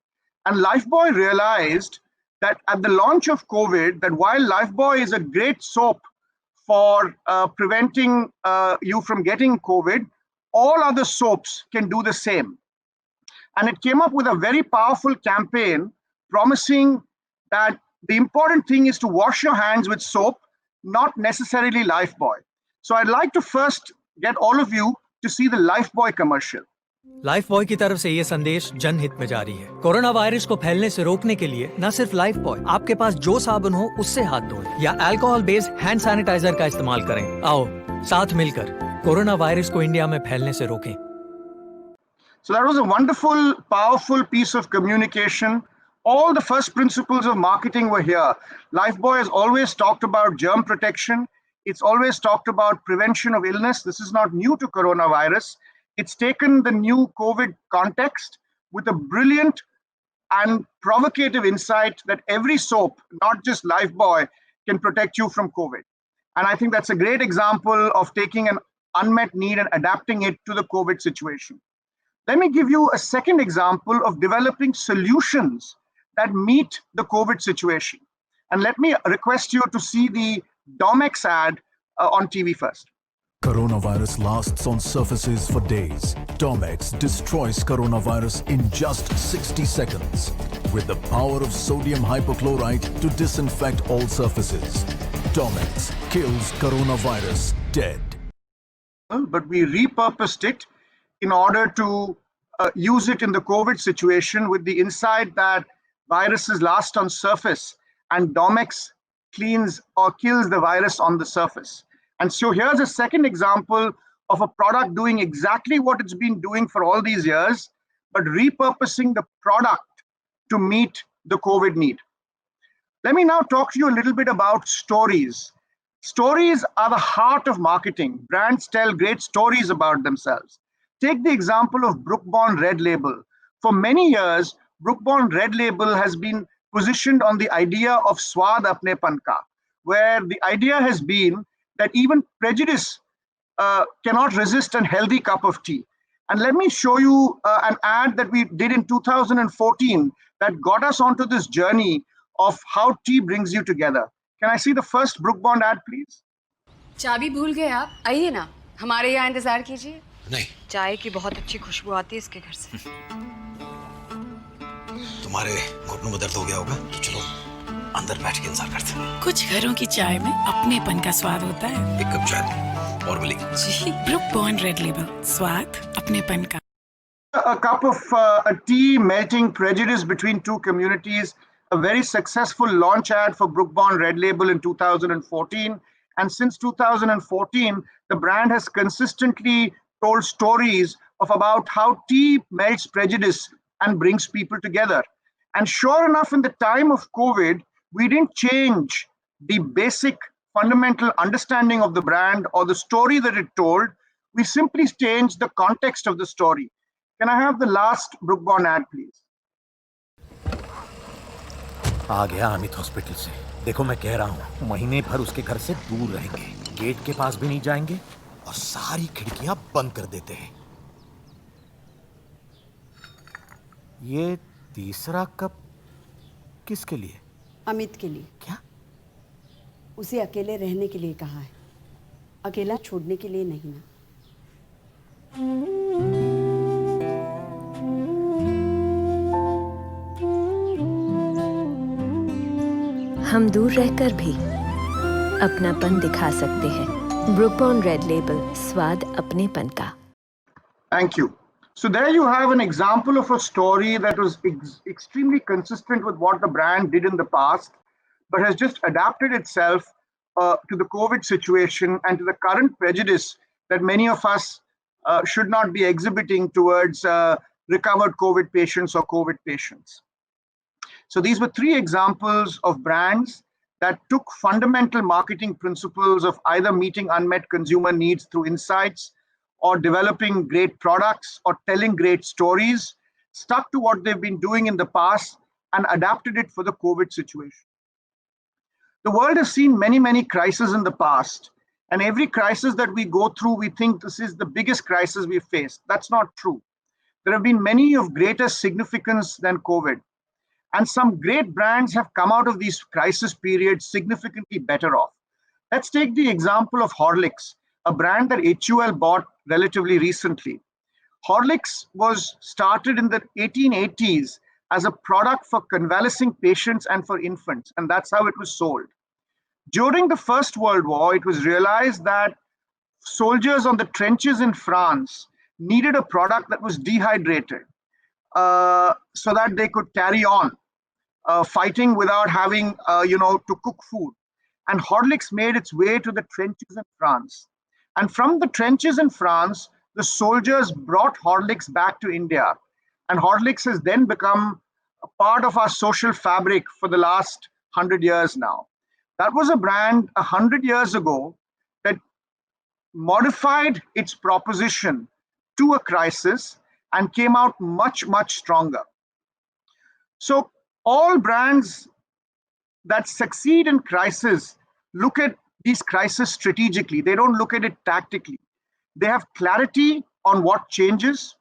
And Lifebuoy realized that at the launch of COVID, that while Lifebuoy is a great soap for preventing you from getting COVID, all other soaps can do the same. And it came up with a very powerful campaign promising that the important thing is to wash your hands with soap, not necessarily Lifebuoy. So I'd like to first get all of you to see the Lifebuoy commercial. Lifebuoy की तरफ से ये संदेश जनहित में जारी है। Corona virus को फैलने से रोकने के लिए न सिर्फ लाइफबॉय, आपके पास जो साबुन हो उससे हाथ धोएं या अल्कोहल बेस्ड हैंड सैनिटाइजर का इस्तेमाल करें। आओ साथ मिलकर कोरोना वायरस को इंडिया में फैलने से रोकें। So that was a wonderful, powerful piece of communication. All the first principles of marketing were here. Lifebuoy has always talked about germ protection. It's always talked about prevention of illness. This is not new to coronavirus. It's taken the new COVID context with a brilliant and provocative insight that every soap, not just Lifebuoy, can protect you from COVID. And I think that's a great example of taking an unmet need and adapting it to the COVID situation. Let me give you a second example of developing solutions that meet the COVID situation. And let me request you to see the Domex ad on TV first. Coronavirus lasts on surfaces for days. Domex destroys coronavirus in just 60 seconds with the power of sodium hypochlorite to disinfect all surfaces. Domex kills coronavirus dead. But we repurposed it in order to use it in the COVID situation with the insight that viruses last on surface and Domex cleans or kills the virus on the surface. And so here's a second example of a product doing exactly what it's been doing for all these years, but repurposing the product to meet the COVID need. Let me now talk to you a little bit about stories. Stories are the heart of marketing. Brands tell great stories about themselves. Take the example of Brooke Bond Red Label. For many years, Brooke Bond Red Label has been positioned on the idea of Swad Apne Pan Ka, where the idea has been that even prejudice cannot resist a healthy cup of tea. And let me show you an ad that we did in 2014 that got us onto this journey of how tea brings you together. Can I see the first Brooke Bond ad, please? चाबी भूल गए आप? आइए ना, हमारे यहाँ इंतजार कीजिए। नहीं, चाय की बहुत अच्छी खुशबू आती है इसके घर से। तुम्हारे घुटनों में दर्द हो गया होगा, तो चलो अंदर बैठ के इंतजार करते हैं। कुछ घरों की चाय में अपनेपन का स्वाद होता है। एक कप चाय और मिलेगी। जी, ब्रूक बॉन्ड रेड लेबल, स्वाद अपनेपन का। A cup of a tea melting prejudice between two communities. A very successful launch ad for Brooke Bond Red Label in 2014. And since 2014, the brand has consistently told stories of about how tea melts prejudice and brings people together. And sure enough, in the time of COVID, we didn't change the basic fundamental understanding of the brand or the story that it told. We simply changed the context of the story. Can I have the last Brooke Bond ad, please? आ गया Amit hospital से। देखो मैं कह रहा हूँ, महीने भर उसके घर से दूर रहेंगे, गेट के पास भी नहीं जाएंगे और सारी खिड़कियां बंद कर देते हैं। ये तीसरा कप किसके लिए? अमित के लिए। क्या? उसे अकेले रहने के लिए कहा है, अकेला छोड़ने के लिए नहीं ना। हम दूर रहकर भी अपनापन दिखा सकते हैं। ब्रूक बॉन्ड रेड लेबल, स्वाद अपनेपन का। Thank you. So there you have an example of a story that was extremely consistent with what the brand did in the past, but has just adapted itself to the COVID situation and to the current prejudice that many of us should not be exhibiting towards recovered COVID patients or COVID patients. So these were three examples of brands that took fundamental marketing principles of either meeting unmet consumer needs through insights or developing great products or telling great stories, stuck to what they've been doing in the past, and adapted it for the COVID situation. The world has seen many, many crises in the past, and every crisis that we go through, we think this is the biggest crisis we've faced. That's not true. There have been many of greater significance than COVID, and some great brands have come out of these crisis periods significantly better off. Let's take the example of Horlicks, a brand that HUL bought relatively recently. Horlicks was started in the 1880s as a product for convalescing patients and for infants, and that's how it was sold. During the First World War, it was realized that soldiers on the trenches in France needed a product that was dehydrated so that they could carry on fighting without having, to cook food. And Horlicks made its way to the trenches in France. And from the trenches in France, the soldiers brought Horlicks back to India. And Horlicks has then become a part of our social fabric for the last 100 years now. That was a brand 100 years ago that modified its proposition to a crisis and came out much, much stronger. So all brands that succeed in crisis look at these crises strategically. They don't look at it tactically. They have clarity on what changes,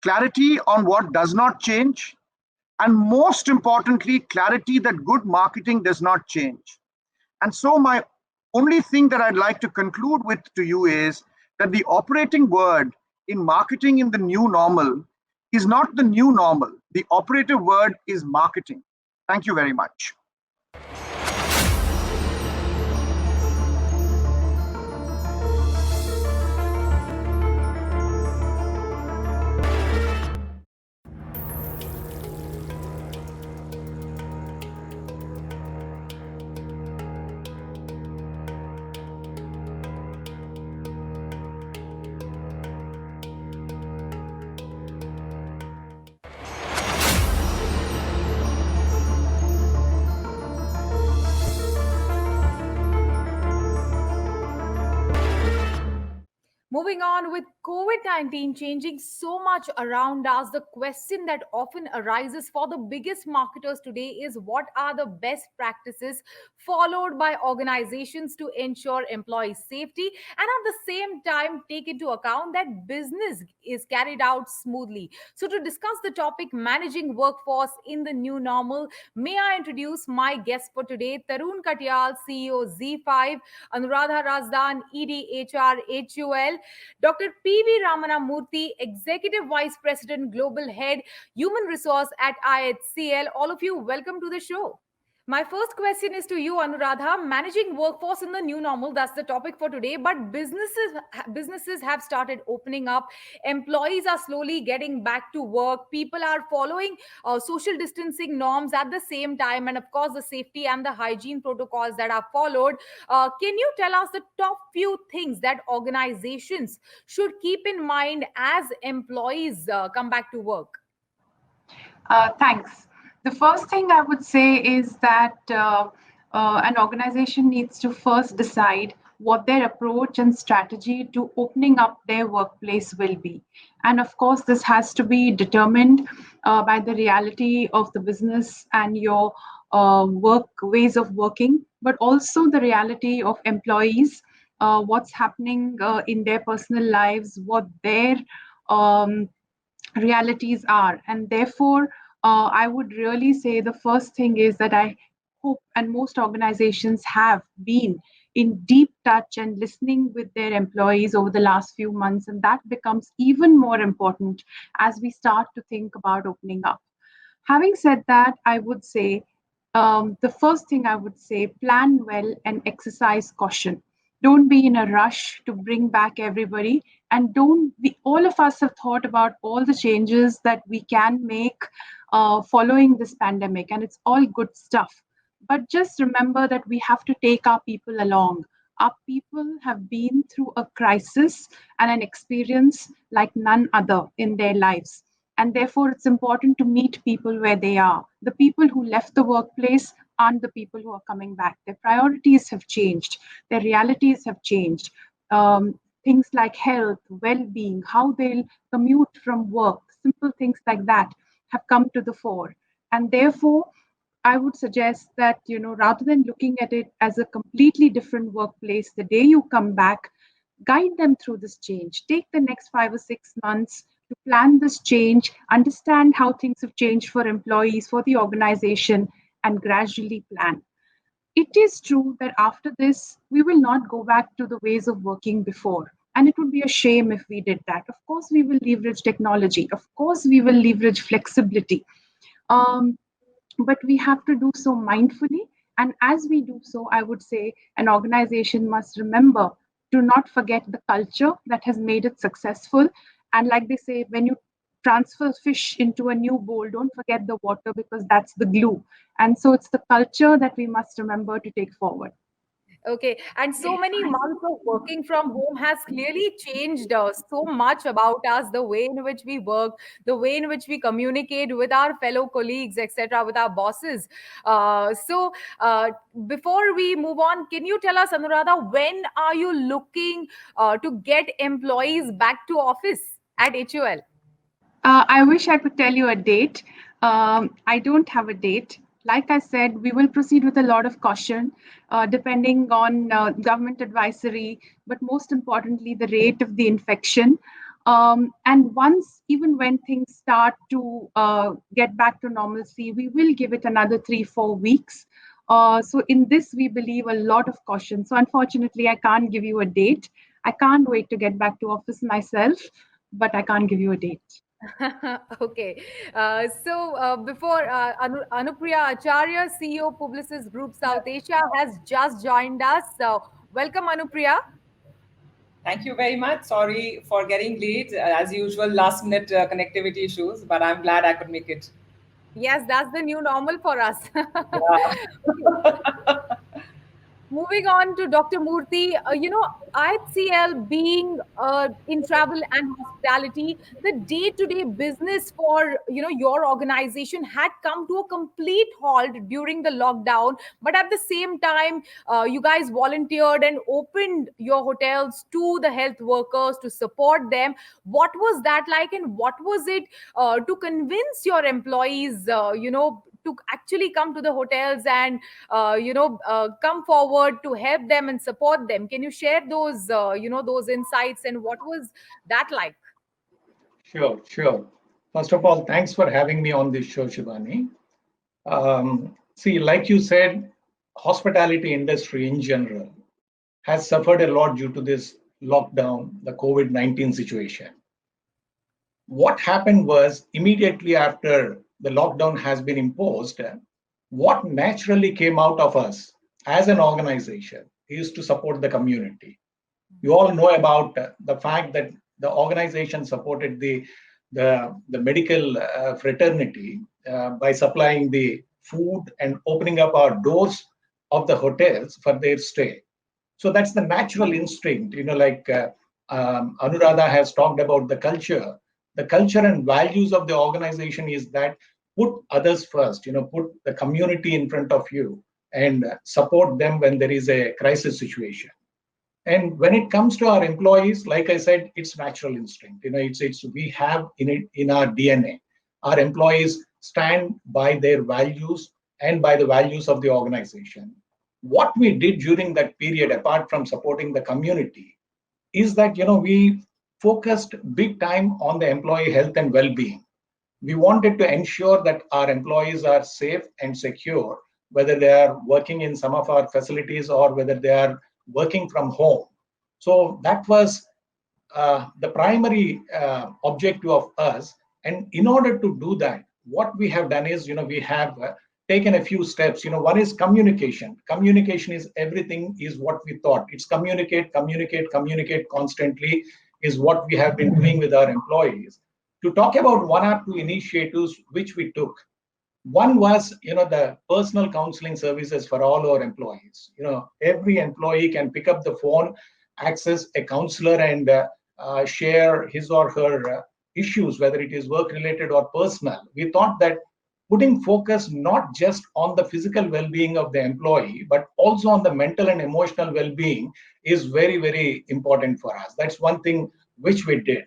clarity on what does not change, and most importantly, clarity that good marketing does not change. And so my only thing that I'd like to conclude with to you is that the operating word in marketing in the new normal is not the new normal. The operative word is marketing. Thank you very much. Moving on, with COVID-19 changing so much around us, the question that often arises for the biggest marketers today is what are the best practices followed by organizations to ensure employee safety and at the same time take into account that business is carried out smoothly. So to discuss the topic managing workforce in the new normal, may I introduce my guest for today, Tarun Katyal, CEO ZEE5, Anuradha Razdan, ED HR HUL, Dr. P.V. Ramanamurthy, Executive Vice President, Global Head, Human Resource at IHCL. All of you, welcome to the show. My first question is to you, Anuradha. Managing workforce in the new normal, that's the topic for today. But businesses have started opening up. Employees are slowly getting back to work. People are following social distancing norms at the same time. And of course, the safety and the hygiene protocols that are followed. Can you tell us the top few things that organizations should keep in mind as employees come back to work? Thanks. The first thing I would say is that an organization needs to first decide what their approach and strategy to opening up their workplace will be. And of course, this has to be determined by the reality of the business and your ways of working, but also the reality of employees, what's happening in their personal lives, what their realities are. And therefore, I would really say the first thing is that I hope, and most organizations have been in deep touch and listening with their employees over the last few months. And that becomes even more important as we start to think about opening up. Having said that, I would say the first thing I would say, plan well and exercise caution. Don't be in a rush to bring back everybody. And all of us have thought about all the changes that we can make following this pandemic, and it's all good stuff. But just remember that we have to take our people along. Our people have been through a crisis and an experience like none other in their lives. And therefore, it's important to meet people where they are. The people who left the workplace aren't the people who are coming back. Their priorities have changed. Their realities have changed. Things like health, well-being, how they'll commute from work, simple things like that have come to the fore. And therefore, I would suggest that, rather than looking at it as a completely different workplace, the day you come back, guide them through this change. Take the next 5 or 6 months to plan this change, understand how things have changed for employees, for the organization, and gradually plan. It is true that after this, we will not go back to the ways of working before. And it would be a shame if we did that. Of course, we will leverage technology. Of course, we will leverage flexibility. But we have to do so mindfully. And as we do so, I would say an organization must remember to not forget the culture that has made it successful. And like they say, when you transfer fish into a new bowl, don't forget the water, because that's the glue. And so it's the culture that we must remember to take forward. Okay, and so many months of working from home has clearly changed so much about us, the way in which we work, the way in which we communicate with our fellow colleagues, etc., with our bosses. Before we move on, can you tell us, Anuradha, when are you looking to get employees back to office at HUL? I wish I could tell you a date. I don't have a date. Like I said, we will proceed with a lot of caution, depending on government advisory, but most importantly, the rate of the infection. And once, even when things start to get back to normalcy, we will give it another 3-4 weeks. So in this, we believe a lot of caution. So unfortunately, I can't give you a date. I can't wait to get back to office myself, but I can't give you a date. Okay. Before Anupriya Acharya, CEO Publicis Group South Asia, has just joined us. Welcome, Anupriya. Thank you very much. Sorry for getting late. As usual, last minute connectivity issues, but I'm glad I could make it. Yes, that's the new normal for us. Moving on to Dr. Murthy, IHCL being in travel and hospitality, the day-to-day business for your organization had come to a complete halt during the lockdown. But at the same time, you guys volunteered and opened your hotels to the health workers to support them. What was that like, and what was it to convince your employees, to actually come to the hotels and come forward to help them and support them? Can you share those those insights, and what was that like? Sure. First of all, thanks for having me on this show, Shivani. See, like you said, hospitality industry in general has suffered a lot due to this lockdown, the COVID-19 situation. What happened was, immediately after the lockdown has been imposed, what naturally came out of us as an organization is to support the community. You all know about the fact that the organization supported the medical fraternity by supplying the food and opening up our doors of the hotels for their stay. So that's the natural instinct, like Anuradha has talked about the culture. The culture and values of the organization is that put others first, put the community in front of you and support them when there is a crisis situation. And when it comes to our employees, like I said, it's natural instinct. It's we have in our DNA. Our employees stand by their values and by the values of the organization. What we did during that period, apart from supporting the community, is that we focused big time on the employee health and well-being. We wanted to ensure that our employees are safe and secure, whether they are working in some of our facilities or whether they are working from home. So that was the primary objective of us. And in order to do that, what we have done is, we have taken a few steps. One is communication. Communication is everything, is what we thought. It's communicate constantly is what we have been doing with our employees. To talk about one or two initiatives which we took. One was, the personal counseling services for all our employees. Every employee can pick up the phone, access a counselor, and share his or her issues, whether it is work-related or personal. We thought that putting focus not just on the physical well-being of the employee, but also on the mental and emotional well-being is very, very important for us. That's one thing which we did.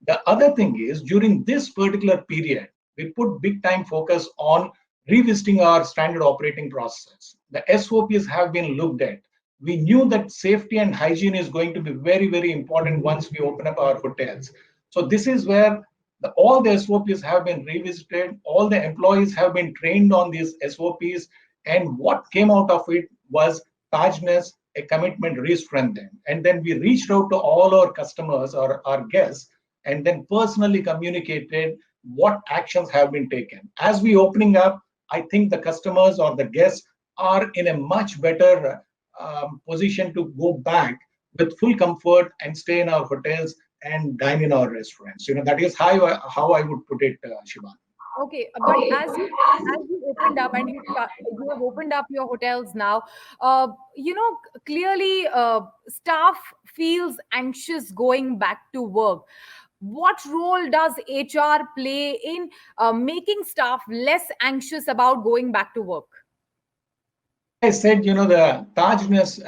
The other thing is, during this particular period, we put big time focus on revisiting our standard operating process. The SOPs have been looked at. We knew that safety and hygiene is going to be very, very important once we open up our hotels. So this is where all the SOPs have been revisited. All the employees have been trained on these SOPs. And what came out of it was Tajness, a commitment re-strengthened. And then we reached out to all our customers or our guests and then personally communicated what actions have been taken. As we opening up, I think the customers or the guests are in a much better position to go back with full comfort and stay in our hotels and dine in our restaurants. That is how I would put it, Shivani. Okay, but as you opened up and you have opened up your hotels now, clearly staff feels anxious going back to work. What role does HR play in making staff less anxious about going back to work? I said, the Tajness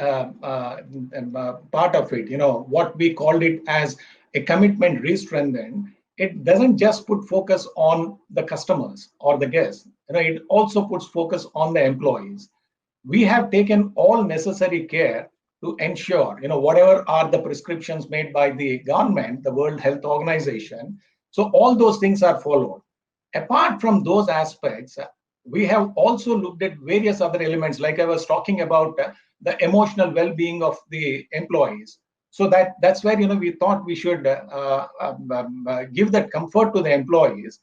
part of it, what we called it as a commitment re-strengthened, it doesn't just put focus on the customers or the guests. It also puts focus on the employees. We have taken all necessary care to ensure, whatever are the prescriptions made by the government, the World Health Organization. So all those things are followed. Apart from those aspects, we have also looked at various other elements, like I was talking about the emotional well-being of the employees. So that's where we thought we should give that comfort to the employees.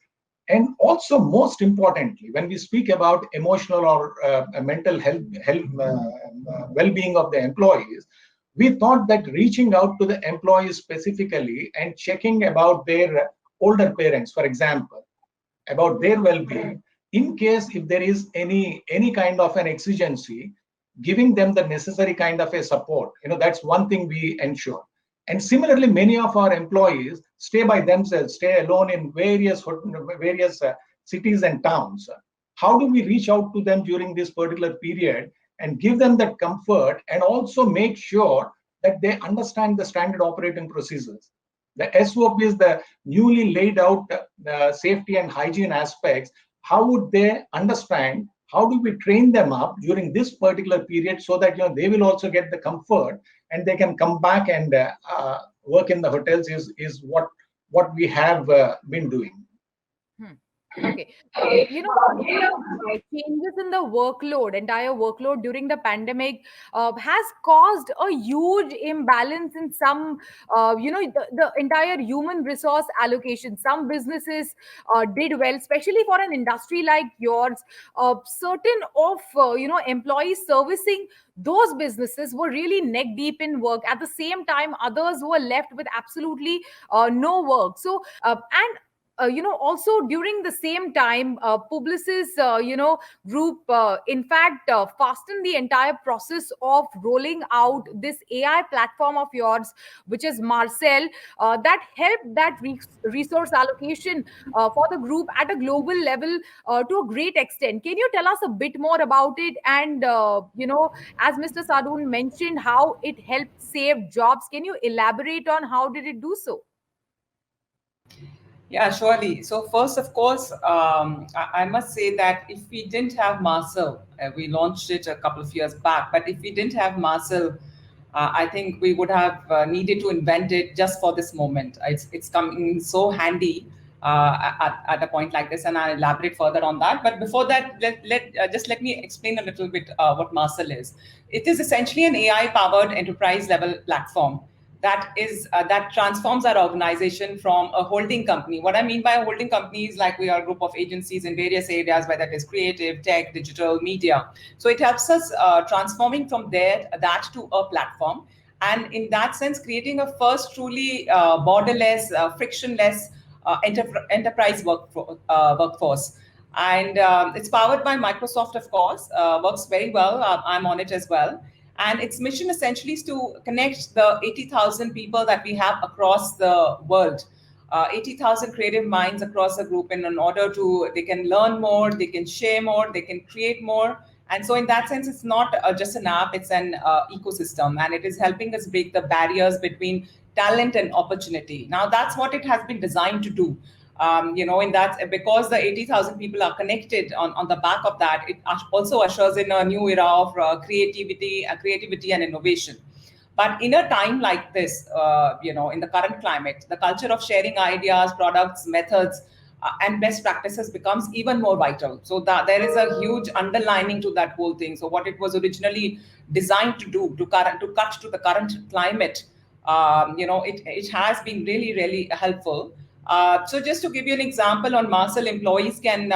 And also, most importantly, when we speak about emotional or mental health well-being of the employees, we thought that reaching out to the employees specifically and checking about their older parents, for example, about their well-being, in case if there is any kind of an exigency, giving them the necessary kind of a support. That's one thing we ensure. And similarly, many of our employees stay by themselves, stay alone in various cities and towns. How do we reach out to them during this particular period and give them that comfort and also make sure that they understand the standard operating procedures? The SOPs, the newly laid out safety and hygiene aspects, how would they understand? How do we train them up during this particular period so that they will also get the comfort and they can come back and work in the hotels is what we have been doing. Okay. Changes in the entire workload during the pandemic has caused a huge imbalance in some, the entire human resource allocation. Some businesses did well, especially for an industry like yours. Certain of, employees servicing those businesses were really neck deep in work. At the same time, others were left with absolutely no work. So, also during the same time, Publicis, group, in fact, fastened the entire process of rolling out this AI platform of yours, which is Marcel, that helped that resource allocation for the group at a global level to a great extent. Can you tell us a bit more about it? And, as Mr. Sadoun mentioned, how it helped save jobs. Can you elaborate on how did it do so? Yeah, surely. So first, of course, I must say that if we didn't have Marcel, we launched it a couple of years back, but if we didn't have Marcel, I think we would have needed to invent it just for this moment. It's coming so handy at a point like this, and I'll elaborate further on that. But before that, let me explain a little bit what Marcel is. It is essentially an AI-powered enterprise-level platform that transforms our organization from a holding company. What I mean by a holding company is like we are a group of agencies in various areas, whether it is creative, tech, digital, media. So it helps us transforming from that to a platform. And in that sense, creating a first truly borderless, frictionless enterprise workforce. And it's powered by Microsoft, of course, works very well. I'm on it as well. And its mission essentially is to connect the 80,000 people that we have across the world, 80,000 creative minds across the group, and in order to, they can learn more, they can share more, they can create more. And so in that sense, it's not just an app, it's an ecosystem, and it is helping us break the barriers between talent and opportunity. Now, that's what it has been designed to do. In that, because the 80,000 people are connected on the back of that, it also ushers in a new era of creativity and innovation. But in a time like this, in the current climate, the culture of sharing ideas, products, methods, and best practices becomes even more vital. So that there is a huge underlining to that whole thing. So what it was originally designed to do to cut to the current climate, it has been really, really helpful. So just to give you an example, on Marcel, employees can,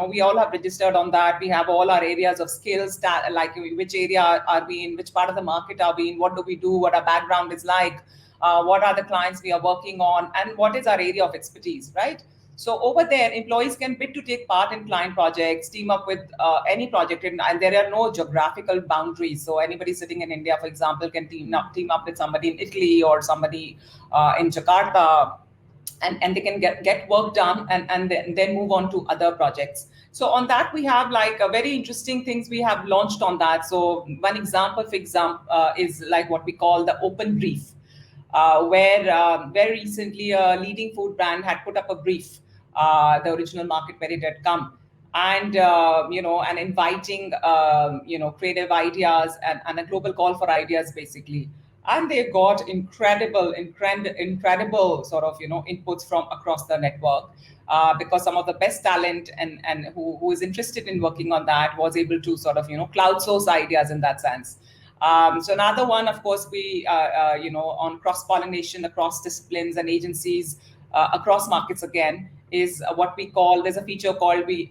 we all have registered on that. We have all our areas of skills, like which area are we in, which part of the market are we in, what do we do, what our background is like, what are the clients we are working on, and what is our area of expertise, right? So over there, employees can bid to take part in client projects, team up with any project, and there are no geographical boundaries. So anybody sitting in India, for example, can team up with somebody in Italy or somebody in Jakarta, and they can get work done and then move on to other projects. So on that, we have like very interesting things we have launched on that. So one example, is like what we call the open brief, where very recently a leading food brand had put up a brief, the original market where it had come, and and inviting creative ideas and a global call for ideas basically. And they got incredible sort of inputs from across the network, because some of the best talent and who is interested in working on that was able to sort of crowdsource ideas in that sense. So another one, of course, we on cross-pollination across disciplines and agencies across markets again is what we call, there's a feature called we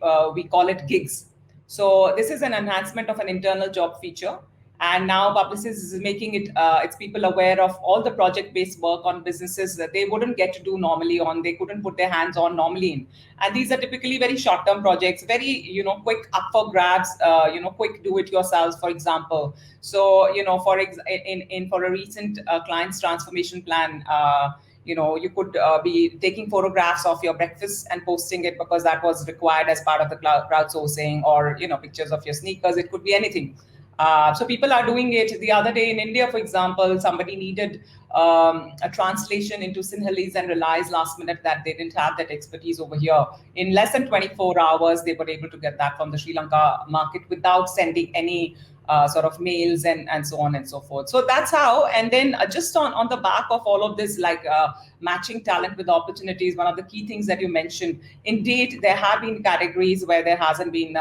call it gigs. So this is an enhancement of an internal job feature. And now Publicis is making its people aware of all the project-based work on businesses that they wouldn't get to do normally they couldn't put their hands on normally in. And these are typically very short-term projects, very, quick up for grabs, quick do-it-yourselves, for example. So, for a recent client's transformation plan, you could be taking photographs of your breakfast and posting it because that was required as part of the crowdsourcing, or, pictures of your sneakers. It could be anything. So people are doing it. The other day in India, for example, somebody needed a translation into Sinhalese and realized last minute that they didn't have that expertise over here. In less than 24 hours, they were able to get that from the Sri Lanka market without sending any sort of mails and so on and so forth. So that's how. And then just on the back of all of this, like matching talent with opportunities, one of the key things that you mentioned, indeed, there have been categories where there hasn't been,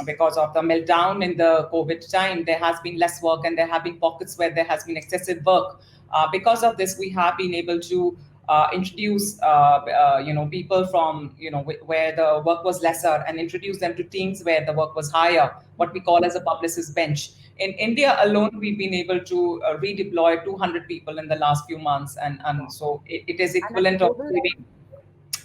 because of the meltdown in the COVID time, there has been less work, and there have been pockets where there has been excessive work. Because of this, we have been able to introduce, people from, where the work was lesser, and introduce them to teams where the work was higher, what we call as a Publicis bench. In India alone, we've been able to redeploy 200 people in the last few months. And so it is equivalent of saving,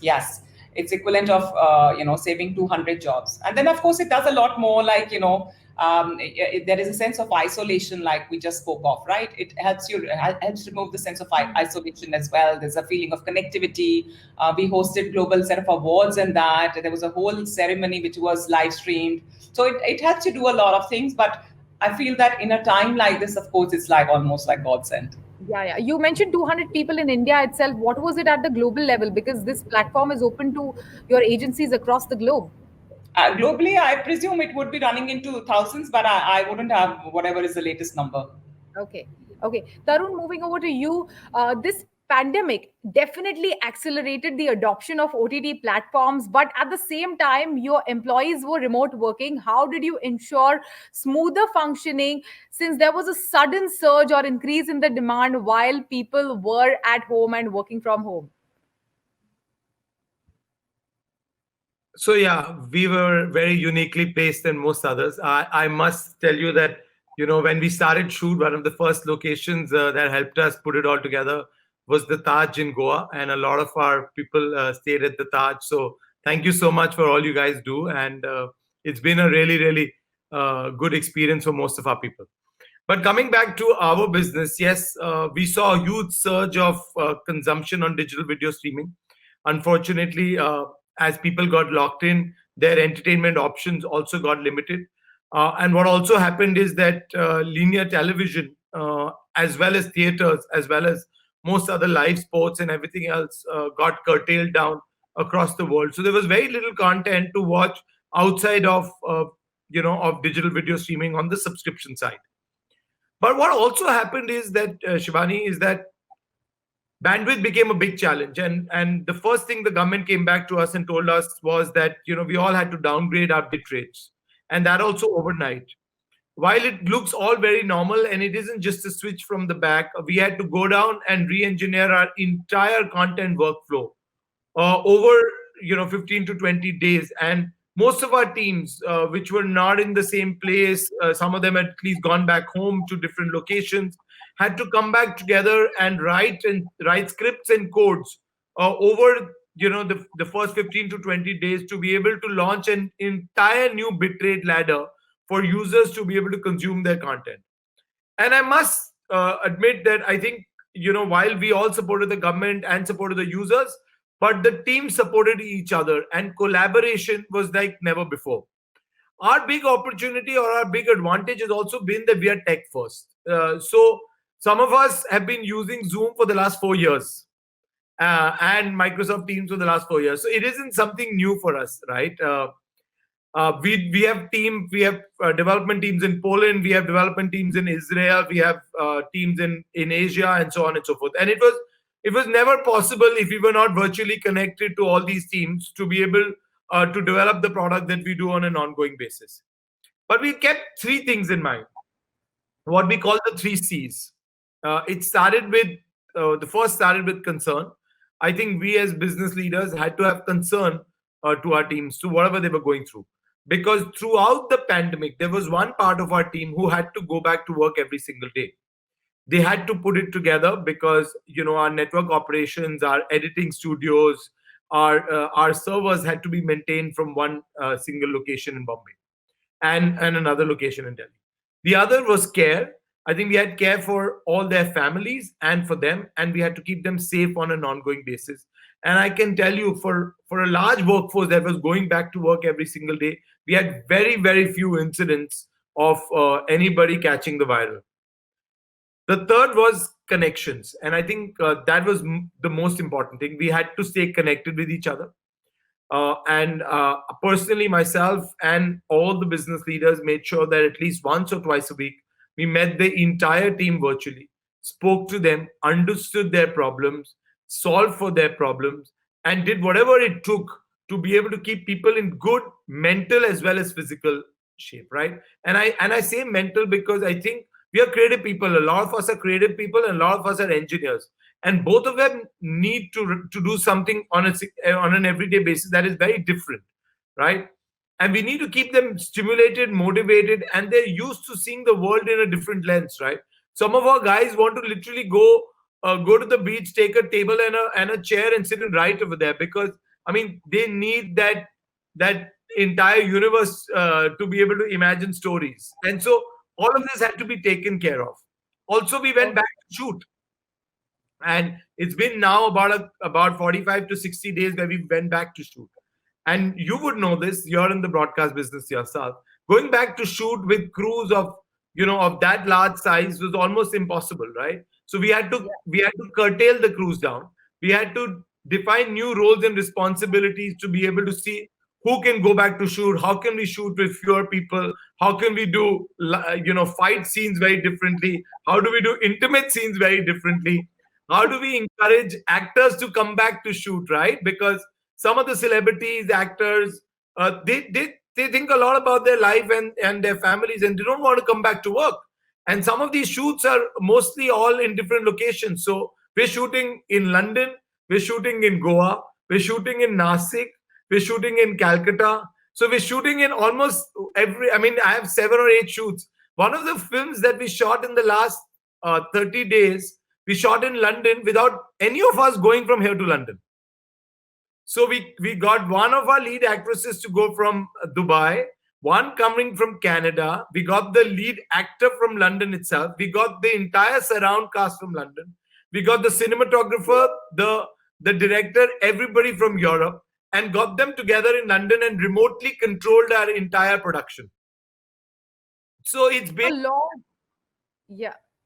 yes, it's equivalent of, saving 200 jobs. And then, of course, it does a lot more, like, there is a sense of isolation, like we just spoke of, right? It helps remove the sense of isolation as well. There's a feeling of connectivity. We hosted global set of awards and that. There was a whole ceremony which was live streamed. So it helps you do a lot of things. But I feel that in a time like this, of course, it's like almost like God sent. Yeah. You mentioned 200 people in India itself. What was it at the global level? Because this platform is open to your agencies across the globe. Globally, I presume it would be running into thousands, but I wouldn't have whatever is the latest number. Okay. Tarun, moving over to you. This pandemic definitely accelerated the adoption of OTT platforms, but at the same time, your employees were remote working. How did you ensure smoother functioning, since there was a sudden surge or increase in the demand while people were at home and working from home? So yeah, we were very uniquely placed than most others. I must tell you that, when we started Shoot, one of the first locations that helped us put it all together was the Taj in Goa, and a lot of our people stayed at the Taj. So thank you so much for all you guys do, and it's been a really, really good experience for most of our people. But coming back to our business, yes, we saw a huge surge of consumption on digital video streaming. Unfortunately, as people got locked in, their entertainment options also got limited. And what also happened is that linear television, as well as theaters, as well as most other live sports and everything else got curtailed down across the world. So there was very little content to watch outside of of digital video streaming on the subscription side. But what also happened is that Shivani, is that bandwidth became a big challenge, and the first thing the government came back to us and told us was that we all had to downgrade our bit rates, and that also overnight. While it looks all very normal and it isn't just a switch from the back, we had to go down and re-engineer our entire content workflow over 15 to 20 days. And most of our teams, which were not in the same place, some of them had at least gone back home to different locations, had to come back together and write scripts and codes over the first 15 to 20 days to be able to launch an entire new bitrate ladder for users to be able to consume their content. And I must admit that I think, while we all supported the government and supported the users, but the team supported each other and collaboration was like never before. Our big opportunity or our big advantage has also been that we are tech first. So some of us have been using Zoom for the last 4 years and Microsoft Teams for the last 4 years. So it isn't something new for us, right? We have development teams in Poland, we have development teams in Israel, we have teams in Asia, and so on and so forth. And it was never possible if we were not virtually connected to all these teams to be able to develop the product that we do on an ongoing basis. But we kept 3 things in mind, what we call the 3 C's. It started with, the first started with concern. I think we as business leaders had to have concern to our teams, to whatever they were going through. Because throughout the pandemic, there was one part of our team who had to go back to work every single day. They had to put it together because, our network operations, our editing studios, our servers had to be maintained from one single location in Bombay and another location in Delhi. The other was care. I think we had care for all their families and for them, and we had to keep them safe on an ongoing basis. And I can tell you, for a large workforce that was going back to work every single day, we had very, very few incidents of anybody catching the virus. The third was connections. And I think that was the most important thing. We had to stay connected with each other. And personally, myself and all the business leaders made sure that at least once or twice a week, we met the entire team virtually, spoke to them, understood their problems, solved for their problems, and did whatever it took to be able to keep people in good mental as well as physical shape, right? And I say mental because I think we are creative people. A lot of us are creative people and a lot of us are engineers. And both of them need to do something on an everyday basis that is very different, right? And we need to keep them stimulated, motivated, and they're used to seeing the world in a different lens, right? Some of our guys want to literally go to the beach, take a table and a chair and sit and write over there because, they need that entire universe to be able to imagine stories. And so all of this had to be taken care of. Also, we went back to shoot. And it's been now about 45 to 60 days where we went back to shoot. And you would know this, you're in the broadcast business yourself. Going back to shoot with crews of that large size was almost impossible, right? So we had to curtail the crews down. We had to define new roles and responsibilities to be able to see who can go back to shoot, how can we shoot with fewer people, how can we do fight scenes very differently, how do we do intimate scenes very differently, how do we encourage actors to come back to shoot, right? Because some of the celebrities, actors, they think a lot about their life and their families, and they don't want to come back to work. And some of these shoots are mostly all in different locations. So we're shooting in London, we're shooting in Goa, we're shooting in Nasik, we're shooting in Calcutta. So we're shooting in almost I have 7 or 8 shoots. One of the films that we shot in the last 30 days, we shot in London without any of us going from here to London. So we got one of our lead actresses to go from Dubai, one coming from Canada. We got the lead actor from London itself. We got the entire surround cast from London. We got the cinematographer, the director, everybody from Europe, and got them together in London and remotely controlled our entire production. So it's been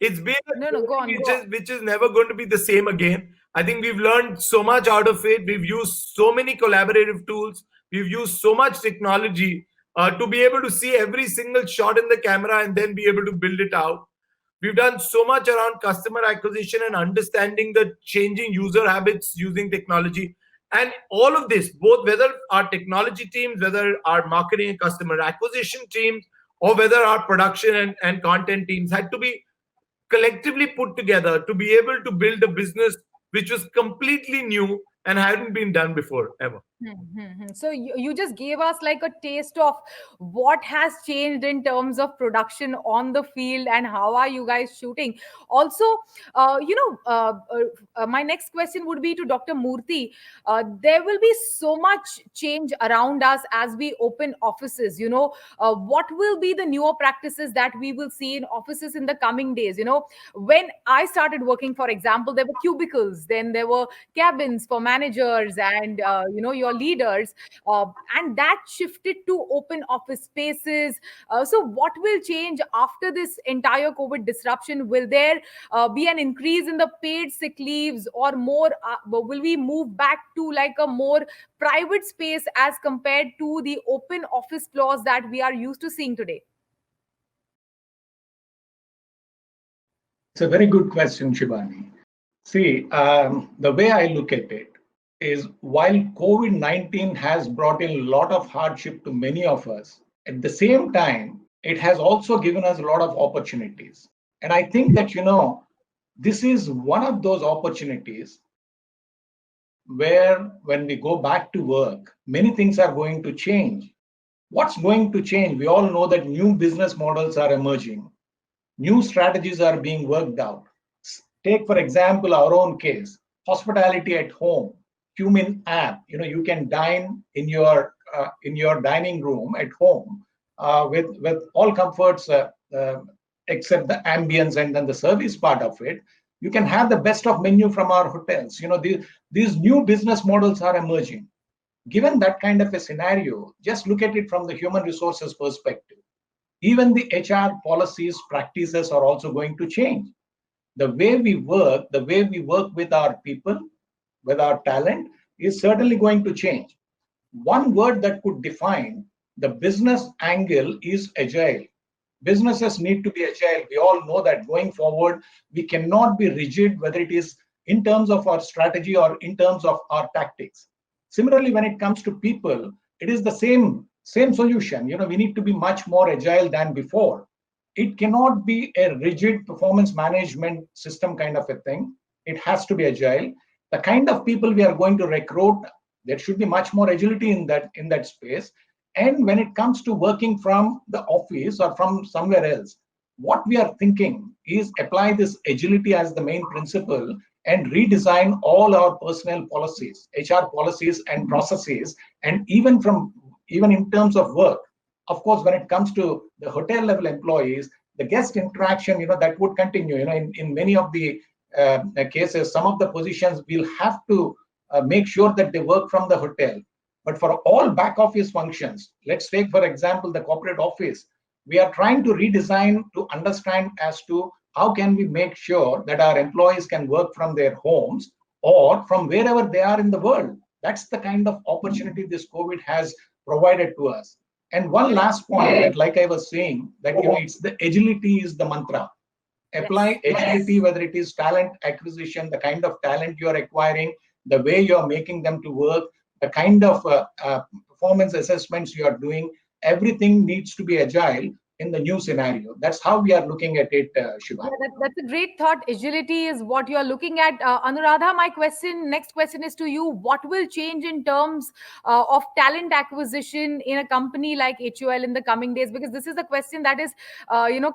It's been a No, go on. journey which is never going to be the same again. I think we've learned so much out of it. We've used so many collaborative tools. We've used so much technology to be able to see every single shot in the camera and then be able to build it out. We've done so much around customer acquisition and understanding the changing user habits using technology. And all of this, both whether our technology teams, whether our marketing and customer acquisition teams, or whether our production and content teams had to be collectively put together to be able to build a business which was completely new and hadn't been done before ever. So you just gave us like a taste of what has changed in terms of production on the field and how are you guys shooting. Also, my next question would be to Dr. Murthy. There will be so much change around us as we open offices. What will be the newer practices that we will see in offices in the coming days? When I started working, for example, there were cubicles, then there were cabins for managers and your leaders, and that shifted to open office spaces. So what will change after this entire COVID disruption? Will there be an increase in the paid sick leaves, or more will we move back to like a more private space as compared to the open office floors that we are used to seeing today? It's a very good question, Shivani. See, the way I look at it is, while COVID-19 has brought in a lot of hardship to many of us, at the same time, it has also given us a lot of opportunities. And I think that, this is one of those opportunities where when we go back to work, many things are going to change. What's going to change? We all know that new business models are emerging. New strategies are being worked out. Take, for example, our own case, hospitality at home. Qmin app, you can dine in your dining room at home with all comforts except the ambience and then the service part of it. You can have the best of menu from our hotels. These new business models are emerging. Given that kind of a scenario, just look at it from the human resources perspective. Even the HR policies, practices are also going to change. The way we work with our people, with our talent, is certainly going to change. One word that could define the business angle is agile. Businesses need to be agile. We all know that going forward, we cannot be rigid, whether it is in terms of our strategy or in terms of our tactics. Similarly, when it comes to people, it is the same solution. We need to be much more agile than before. It cannot be a rigid performance management system kind of a thing. It has to be agile. The kind of people we are going to recruit, there should be much more agility in that space. And when it comes to working from the office or from somewhere else, what we are thinking is apply this agility as the main principle and redesign all our personnel policies, HR policies and processes, and even in terms of work. Of course, when it comes to the hotel level employees, the guest interaction, that would continue. In many of the cases, some of the positions will have to make sure that they work from the hotel. But for all back office functions, let's take, for example, the corporate office, we are trying to redesign to understand as to how can we make sure that our employees can work from their homes or from wherever they are in the world. That's the kind of opportunity this COVID has provided to us. And one last point, that, like I was saying, that it's the agility is the mantra. Apply agility, whether it is talent acquisition, the kind of talent you are acquiring, the way you are making them to work, the kind of performance assessments you are doing, everything needs to be agile in the new scenario. That's how we are looking at it, Shiva. That's a great thought. Agility is what you are looking at. Anuradha, my next question is to you. What will change in terms of talent acquisition in a company like HUL in the coming days? Because this is a question that is,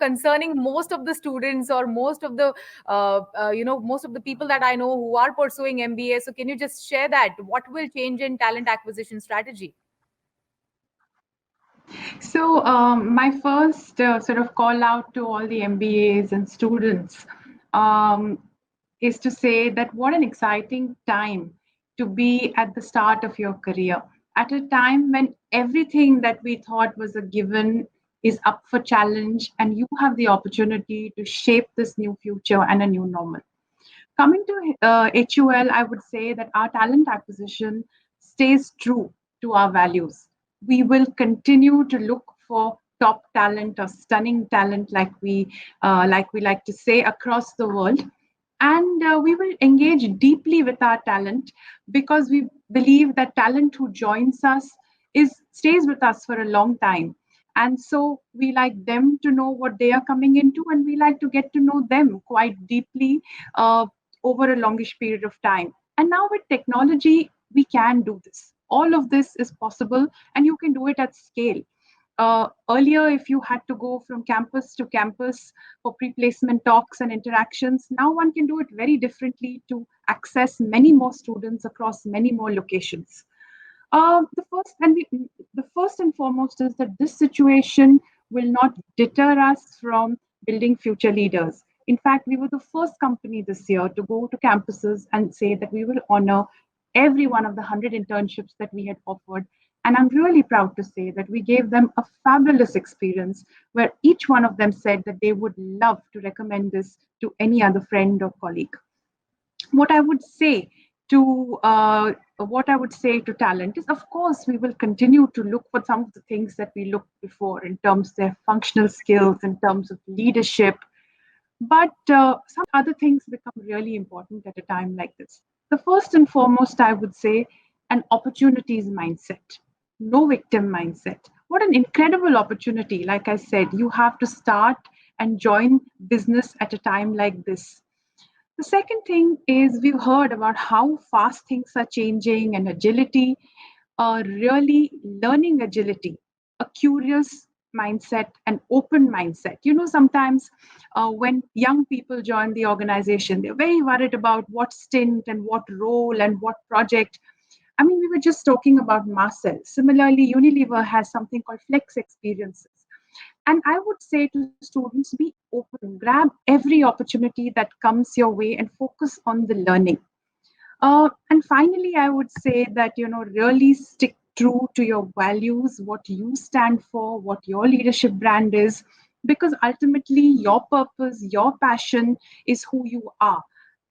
concerning most of the students or most of the, most of the people that I know who are pursuing MBA. So can you just share that? What will change in talent acquisition strategy? So my first sort of call out to all the MBAs and students is to say that what an exciting time to be at the start of your career, at a time when everything that we thought was a given is up for challenge, and you have the opportunity to shape this new future and a new normal. Coming to HUL, I would say that our talent acquisition stays true to our values. We will continue to look for top talent or stunning talent, like we like to say, across the world. And we will engage deeply with our talent, because we believe that talent who joins us stays with us for a long time. And so we like them to know what they are coming into, and we like to get to know them quite deeply over a longish period of time. And now with technology, we can do this. All of this is possible, and you can do it at scale. Earlier, if you had to go from campus to campus for pre-placement talks and interactions, now one can do it very differently to access many more students across many more locations. The first and foremost is that this situation will not deter us from building future leaders. In fact, we were the first company this year to go to campuses and say that we will honor every one of the 100 internships that we had offered. And I'm really proud to say that we gave them a fabulous experience, where each one of them said that they would love to recommend this to any other friend or colleague. What I would say to talent is, of course, we will continue to look for some of the things that we looked before in terms of their functional skills, in terms of leadership. But some other things become really important at a time like this. The first and foremost, I would say, an opportunities mindset, no victim mindset. What an incredible opportunity. Like I said, you have to start and join business at a time like this. The second thing is, we've heard about how fast things are changing, and agility, really learning agility, a curious mindset, an open mindset. You know, sometimes when young people join the organization, they're very worried about what stint and what role and what project. I mean, we were just talking about Marcel. Similarly, Unilever has something called Flex Experiences. And I would say to students, be open, grab every opportunity that comes your way and focus on the learning. And finally, I would say that, really stick true to your values, what you stand for, what your leadership brand is, because ultimately your purpose, your passion is who you are.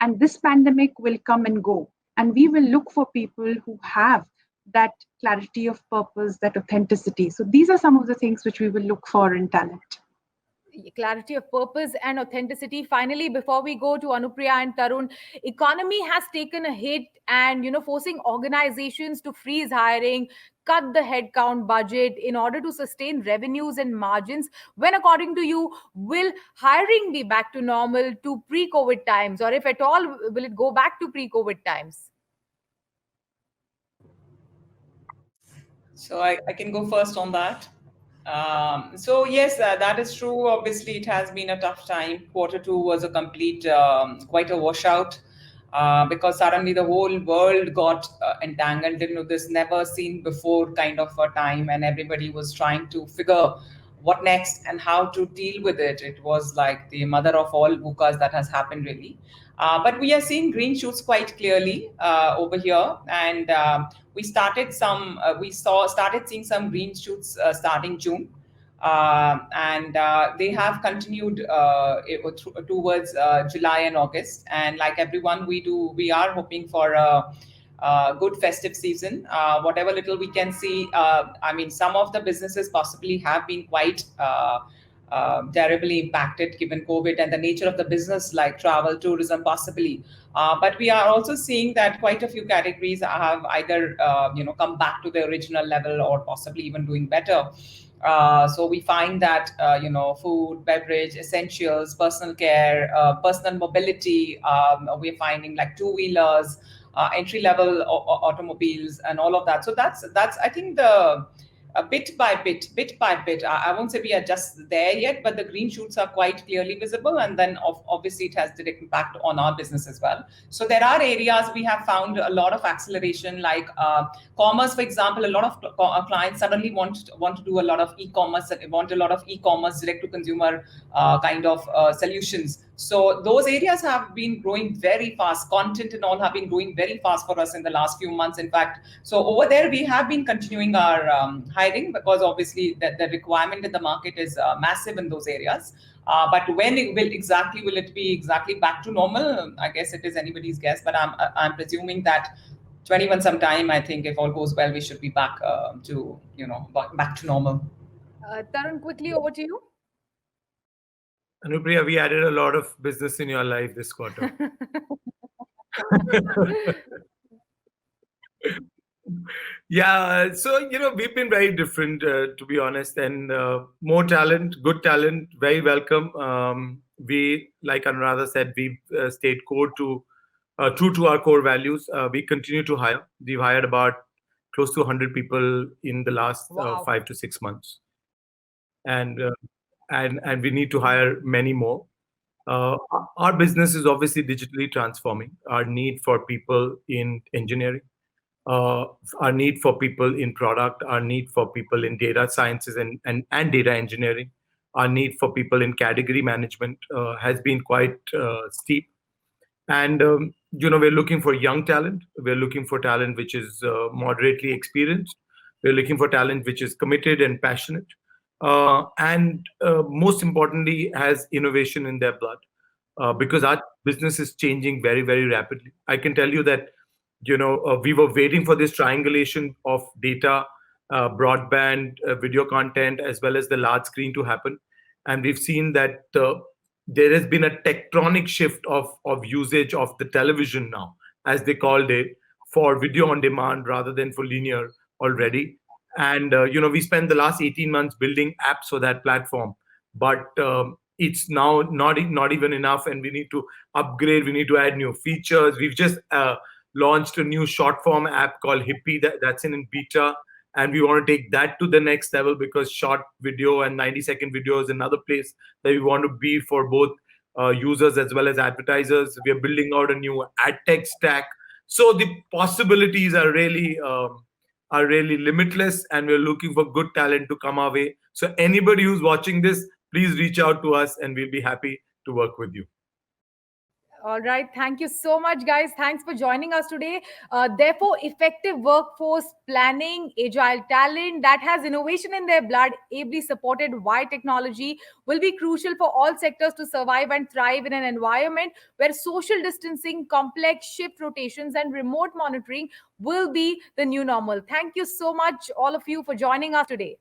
And this pandemic will come and go. And we will look for people who have that clarity of purpose, that authenticity. So these are some of the things which we will look for in talent. Clarity of purpose and authenticity. Finally, before we go to Anupriya and Tarun, economy has taken a hit, and forcing organizations to freeze hiring, cut the headcount budget in order to sustain revenues and margins. When, according to you, will hiring be back to normal, to pre-COVID times, or if at all, will it go back to pre-COVID times? So I can go first on that. So yes, that is true. Obviously, it has been a tough time. Q2 was a complete, quite a washout, because suddenly the whole world got entangled in this never seen before kind of a time, and everybody was trying to figure what next and how to deal with it. It was like the mother of all VUCAs that has happened, really. But we are seeing green shoots quite clearly over here, and we started seeing some green shoots starting June, and they have continued towards July and August. And like everyone, we are hoping for a good festive season. Whatever little we can see, I mean, some of the businesses possibly have been quite terribly impacted given COVID and the nature of the business, like travel, tourism, possibly. But we are also seeing that quite a few categories have either come back to the original level or possibly even doing better. So we find that food, beverage, essentials, personal care, personal mobility, we're finding like two-wheelers, entry-level automobiles, and all of that. So that's I think the bit by bit. I won't say we are just there yet, but the green shoots are quite clearly visible. And then obviously it has direct impact on our business as well. So there are areas we have found a lot of acceleration, like commerce, for example. A lot of clients suddenly want to do a lot of e-commerce, want a lot of e-commerce direct to consumer kind of solutions. So those areas have been growing very fast. Content and all have been growing very fast for us in the last few months, in fact. So over there, we have been continuing our hiring, because obviously the requirement in the market is massive in those areas. But when it will it be exactly back to normal? I guess it is anybody's guess, but I'm presuming that 21 sometime, I think, if all goes well, we should be back to back to normal. Tarun, quickly over to you. Anupriya, we added a lot of business in your life this quarter. Yeah, so we've been very different, to be honest, and more talent, good talent, very welcome. We, like Anuradha said, we stayed true to our core values. We continue to hire. We've hired about close to 100 people in the last 5 to 6 months, and we need to hire many more. Our business is obviously digitally transforming. Our need for people in engineering, our need for people in product, our need for people in data sciences and data engineering, our need for people in category management has been quite steep. And we're looking for young talent. We're looking for talent which is moderately experienced. We're looking for talent which is committed and passionate, and most importantly, has innovation in their blood, because our business is changing very, very rapidly. I can tell you that we were waiting for this triangulation of data, broadband, video content, as well as the large screen to happen. And we've seen that there has been a tectonic shift of usage of the television now, as they called it, for video on demand rather than for linear already. And, we spent the last 18 months building apps for that platform, but it's now not even enough, and we need to upgrade. We need to add new features. We've just launched a new short form app called Hippie that's in beta, and we want to take that to the next level, because short video and 90-second video is another place that we want to be for both users as well as advertisers. We are building out a new ad tech stack, so the possibilities are really limitless, and we're looking for good talent to come our way. So anybody who's watching this, please reach out to us, and we'll be happy to work with you. All right. Thank you so much, guys. Thanks for joining us today. Therefore, effective workforce planning, agile talent that has innovation in their blood, ably supported by technology, will be crucial for all sectors to survive and thrive in an environment where social distancing, complex shift rotations, and remote monitoring will be the new normal. Thank you so much, all of you, for joining us today.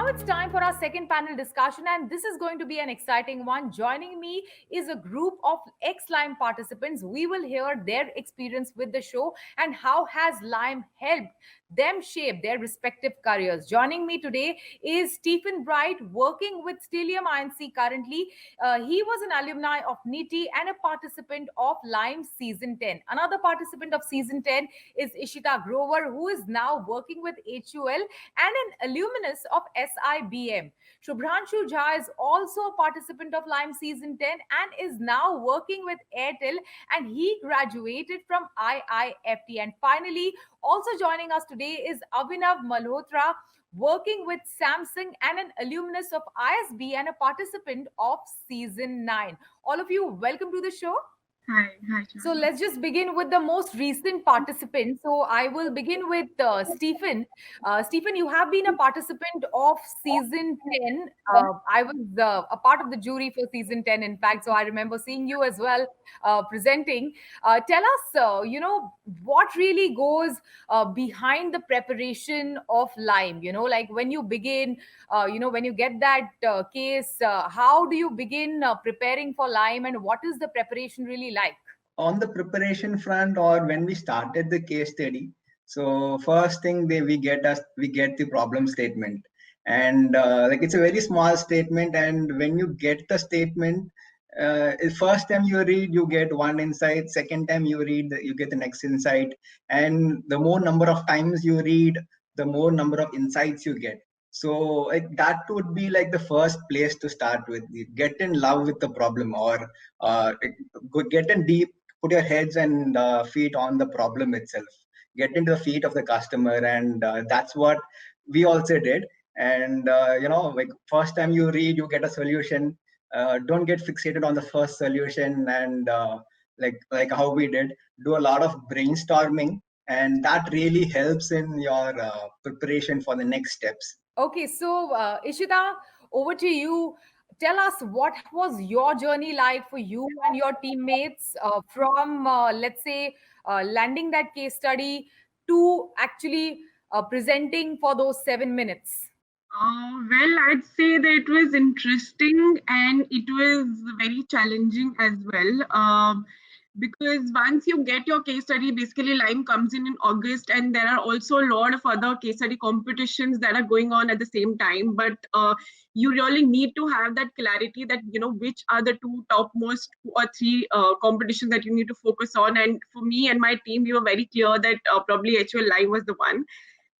It's time for our second panel discussion, and this is going to be an exciting one. Joining me is a group of ex-Lime participants. We will hear their experience with the show and how has Lime helped them shape their respective careers. Joining me today is Stephen Bright, working with Stellium INC currently. He was an alumni of NITI and a participant of Lime Season 10. Another participant of Season 10 is Ishita Grover, who is now working with HUL and an alumnus of SIBM. Shubhranshu Jha is also a participant of Lime Season 10 and is now working with Airtel, and he graduated from IIFT. And finally, also joining us today is Abhinav Malhotra, working with Samsung and an alumnus of ISB and a participant of Season 9. All of you, welcome to the show. Hi. So let's just begin with the most recent participant. So I will begin with Stephen. Stephen, you have been a participant of Season 10. I was a part of the jury for Season 10, in fact. So I remember seeing you as well presenting. Tell us, what really goes behind the preparation of Lime? Like when you begin, when you get that case, how do you begin preparing for Lime, and what is the preparation really like? On the preparation front, or when we started the case study, so first thing we get the problem statement, and it's a very small statement, and when you get the statement, first time you read, you get one insight. Second time you read, you get the next insight. And the more number of times you read, the more number of insights you get. So that would be like the first place to start with. Get in love with the problem, or get in deep, put your heads and feet on the problem itself. Get into the feet of the customer, and that's what we also did. And like first time you read, you get a solution. Don't get fixated on the first solution, and like how we did, do a lot of brainstorming, and that really helps in your preparation for the next steps. Okay, so Ishita, over to you. Tell us, what was your journey like for you and your teammates from, let's say, landing that case study to actually presenting for those 7 minutes? Well, I'd say that it was interesting and it was very challenging as well. Because once you get your case study, basically Lime comes in August, and there are also a lot of other case study competitions that are going on at the same time. But you really need to have that clarity that, which are the two topmost 2 or 3 competitions that you need to focus on. And for me and my team, we were very clear that probably HUL Lime was the one.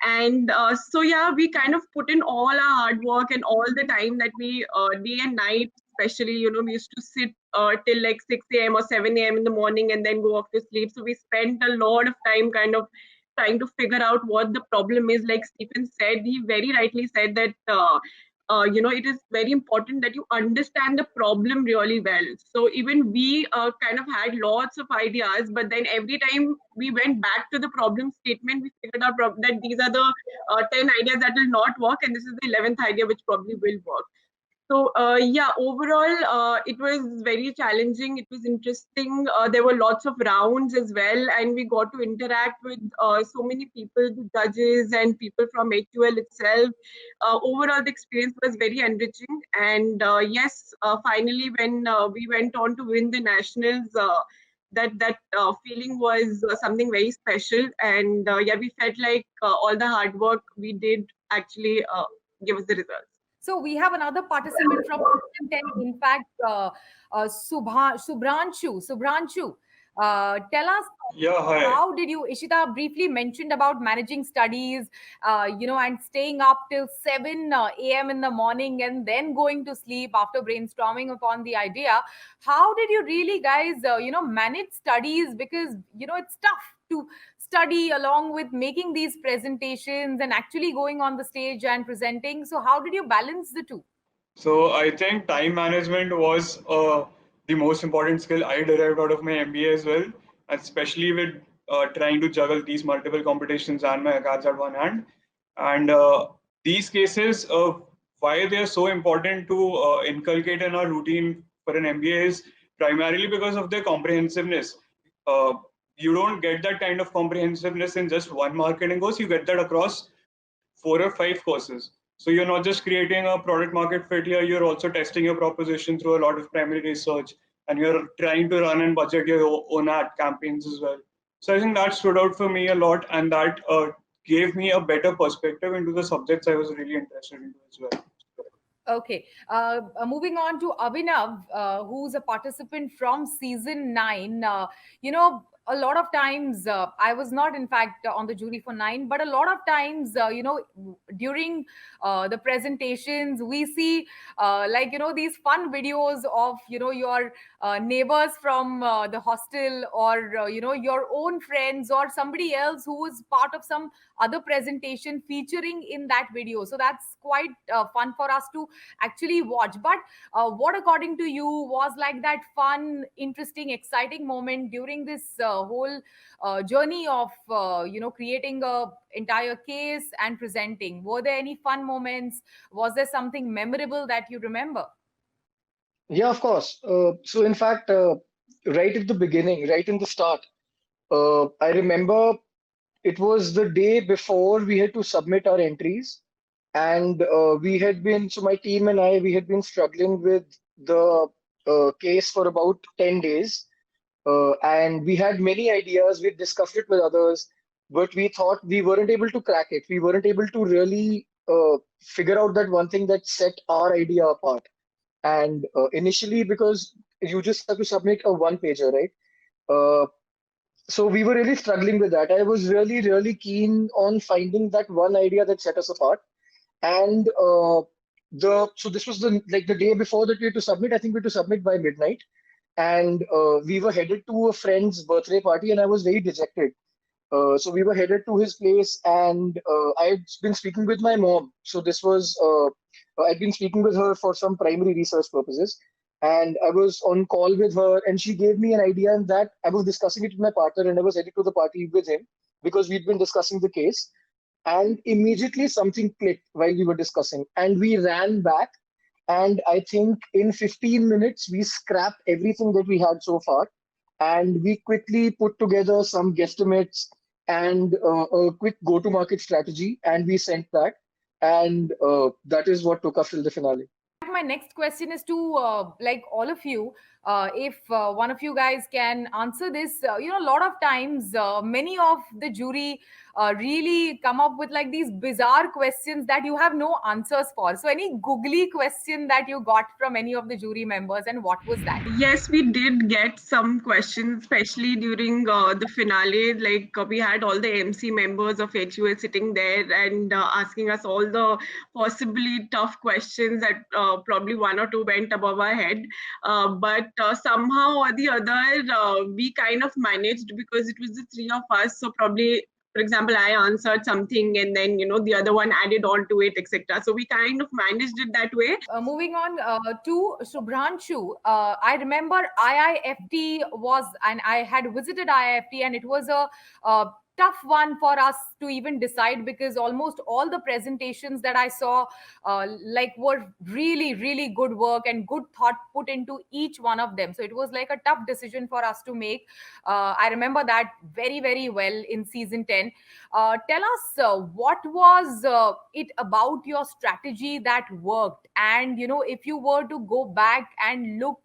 And so, yeah, we kind of put in all our hard work and all the time that we, day and night, especially, we used to sit till like 6 a.m. or 7 a.m. in the morning and then go off to sleep. So we spent a lot of time kind of trying to figure out what the problem is. Like Stephen said, he very rightly said that, it is very important that you understand the problem really well. So even we kind of had lots of ideas, but then every time we went back to the problem statement, we figured out that these are the 10 ideas that will not work, and this is the 11th idea which probably will work. So yeah, overall, it was very challenging. It was interesting. There were lots of rounds as well, and we got to interact with so many people, the judges and people from HUL itself. Overall, the experience was very enriching. And yes, finally, when we went on to win the nationals, that feeling was something very special. And yeah, we felt like all the hard work we did actually give us the results. So we have another participant from season 10. In fact, Subhranshu. Tell us, hi. How did you, Ishita briefly mentioned about managing studies, and staying up till 7 a.m. in the morning and then going to sleep after brainstorming upon the idea. How did you really guys, manage studies? Because, it's tough to study along with making these presentations and actually going on the stage and presenting. So how did you balance the two? So I think time management was the most important skill I derived out of my MBA as well, especially with trying to juggle these multiple competitions and my acads at one hand. And these cases, why they are so important to inculcate in our routine for an MBA is primarily because of their comprehensiveness. You don't get that kind of comprehensiveness in just one marketing course. You get that across 4 or 5 courses. So you're not just creating a product market fit here, you're also testing your proposition through a lot of primary research, and you're trying to run and budget your own ad campaigns as well. So I think that stood out for me a lot, and that gave me a better perspective into the subjects I was really interested in as well. Okay, moving on to Abhinav, who's a participant from season 9. A lot of times, I was not, in fact, on the jury for 9, but a lot of times, during the presentations, we see, these fun videos of, your neighbors from the hostel, or, your own friends or somebody else who is part of some other presentation featuring in that video. So that's quite fun for us to actually watch. But what, according to you, was like that fun, interesting, exciting moment during this whole journey of creating a entire case and presenting? Were there any fun moments? Was there something memorable that you remember? Yeah, of course. So in fact, right at the beginning, right in the start, I remember it was the day before we had to submit our entries, and so my team and I, we had been struggling with the case for about 10 days. And we had many ideas, we discussed it with others, but we thought we weren't able to crack it. We weren't able to really figure out that one thing that set our idea apart. And initially, because you just have to submit a one-pager, right? So we were really struggling with that. I was really, really keen on finding that one idea that set us apart. And so this was the day before that we had to submit. I think we had to submit by midnight, and we were headed to a friend's birthday party, and I was very dejected. So we were headed to his place, and I'd been speaking with my mom. So this was I'd been speaking with her for some primary research purposes, and I was on call with her, and she gave me an idea, and that I was discussing it with my partner, and I was headed to the party with him because we'd been discussing the case. And immediately something clicked while we were discussing, and we ran back. And I think in 15 minutes, we scrapped everything that we had so far. And we quickly put together some guesstimates and a quick go-to-market strategy, and we sent that. And that is what took us till the finale. My next question is to all of you. If one of you guys can answer this, a lot of times many of the jury really come up with these bizarre questions that you have no answers for. So any googly question that you got from any of the jury members, and what was that? Yes, we did get some questions, especially during the finale. We had all the MC members of HUL sitting there and asking us all the possibly tough questions that probably one or two went above our head. But somehow or the other, we kind of managed because it was the three of us. So probably, for example, I answered something and then, the other one added on to it, etc. So we kind of managed it that way. Moving on to Shubhranshu, I remember IIFT and I had visited IIFT, and it was a tough one for us to even decide, because almost all the presentations that I saw were really, really good work and good thought put into each one of them. So it was like a tough decision for us to make. I remember that very, very well in season 10. Tell us what was it about your strategy that worked, and if you were to go back and look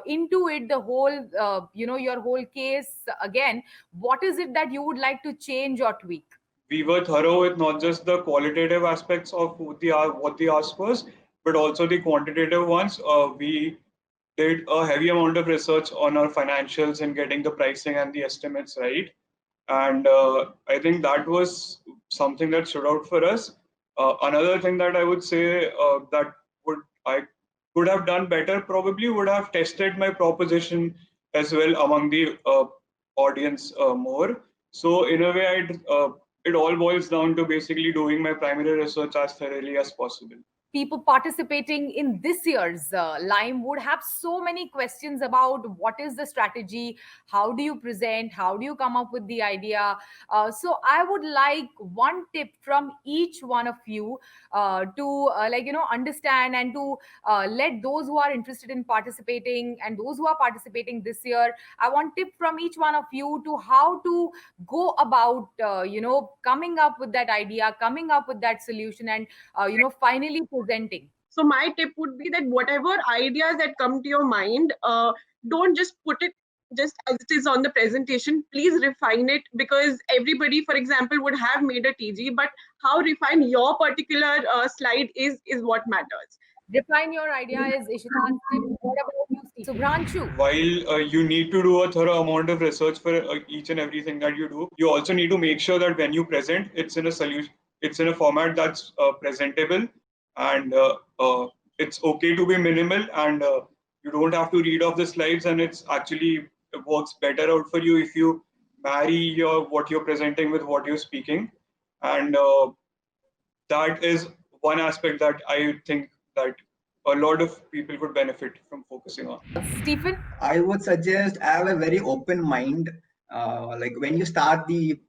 into it, the whole your whole case again, what is it that you would like to change or tweak? We were thorough with not just the qualitative aspects of what the ask was, but also the quantitative ones. We did a heavy amount of research on our financials and getting the pricing and the estimates right. And I think that was something that stood out for us. Another thing that I would say that I could have done better probably would have tested my proposition as well among the audience more. So in a way, it all boils down to basically doing my primary research as thoroughly as possible. People participating in this year's Lime would have so many questions about what is the strategy, how do you present, how do you come up with the idea. So I would like one tip from each one of you to understand and to let those who are interested in participating and those who are participating this year. I want tip from each one of you to how to go about coming up with that idea, coming up with that solution, and finally presenting. So my tip would be that whatever ideas that come to your mind, don't just put it just as it is on the presentation. Please refine it, because everybody, for example, would have made a TG, but how refined your particular slide is what matters. Define your idea is Ishitan's tip. What about you, Steve? Shubhranshu? While you need to do a thorough amount of research for each and everything that you do, you also need to make sure that when you present, it's in a solution, it's in a format that's presentable, and it's okay to be minimal, and you don't have to read off the slides, and it works better out for you if you marry what you're presenting with what you're speaking. And that is one aspect that I think that a lot of people could benefit from focusing on. Stephen? I would suggest have a very open mind. When you start the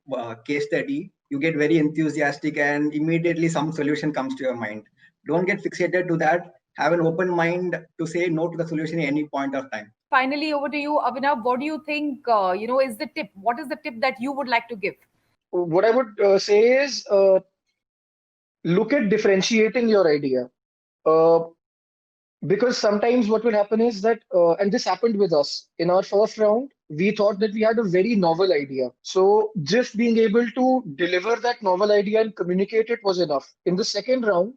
case study, you get very enthusiastic and immediately some solution comes to your mind. Don't get fixated to that. Have an open mind to say no to the solution at any point of time. Finally, over to you, Abhinav. What do you think is the tip? What is the tip that you would like to give? What I would say is look at differentiating your idea. Because sometimes what will happen is that, and this happened with us in our first round, we thought that we had a very novel idea. So just being able to deliver that novel idea and communicate it was enough. In the second round,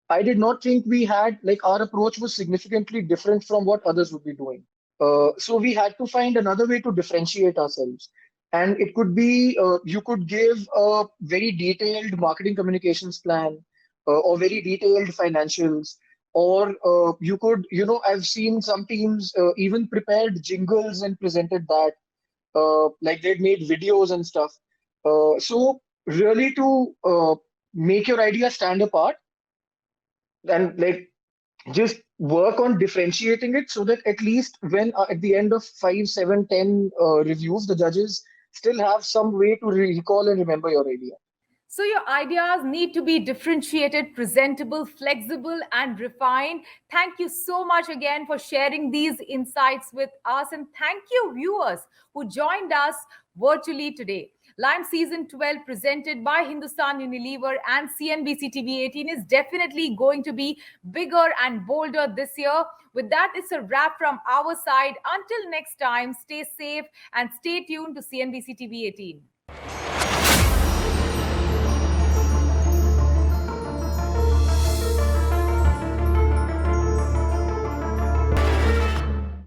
I did not think we had, our approach was significantly different from what others would be doing. So we had to find another way to differentiate ourselves. And it could be you could give a very detailed marketing communications plan or very detailed financials, or you could, I've seen some teams even prepared jingles and presented that, like they'd made videos and stuff. So really to make your idea stand apart and like just work on differentiating it so that at least when at the end of 5, 7, 10 reviews, the judges still have some way to recall and remember your idea. So your ideas need to be differentiated, presentable, flexible, and refined. Thank you so much again for sharing these insights with us. And thank you, viewers, who joined us virtually today. Lime Season 12, presented by Hindustan Unilever and CNBC TV18, is definitely going to be bigger and bolder this year. With that, it's a wrap from our side. Until next time, stay safe and stay tuned to CNBC TV18.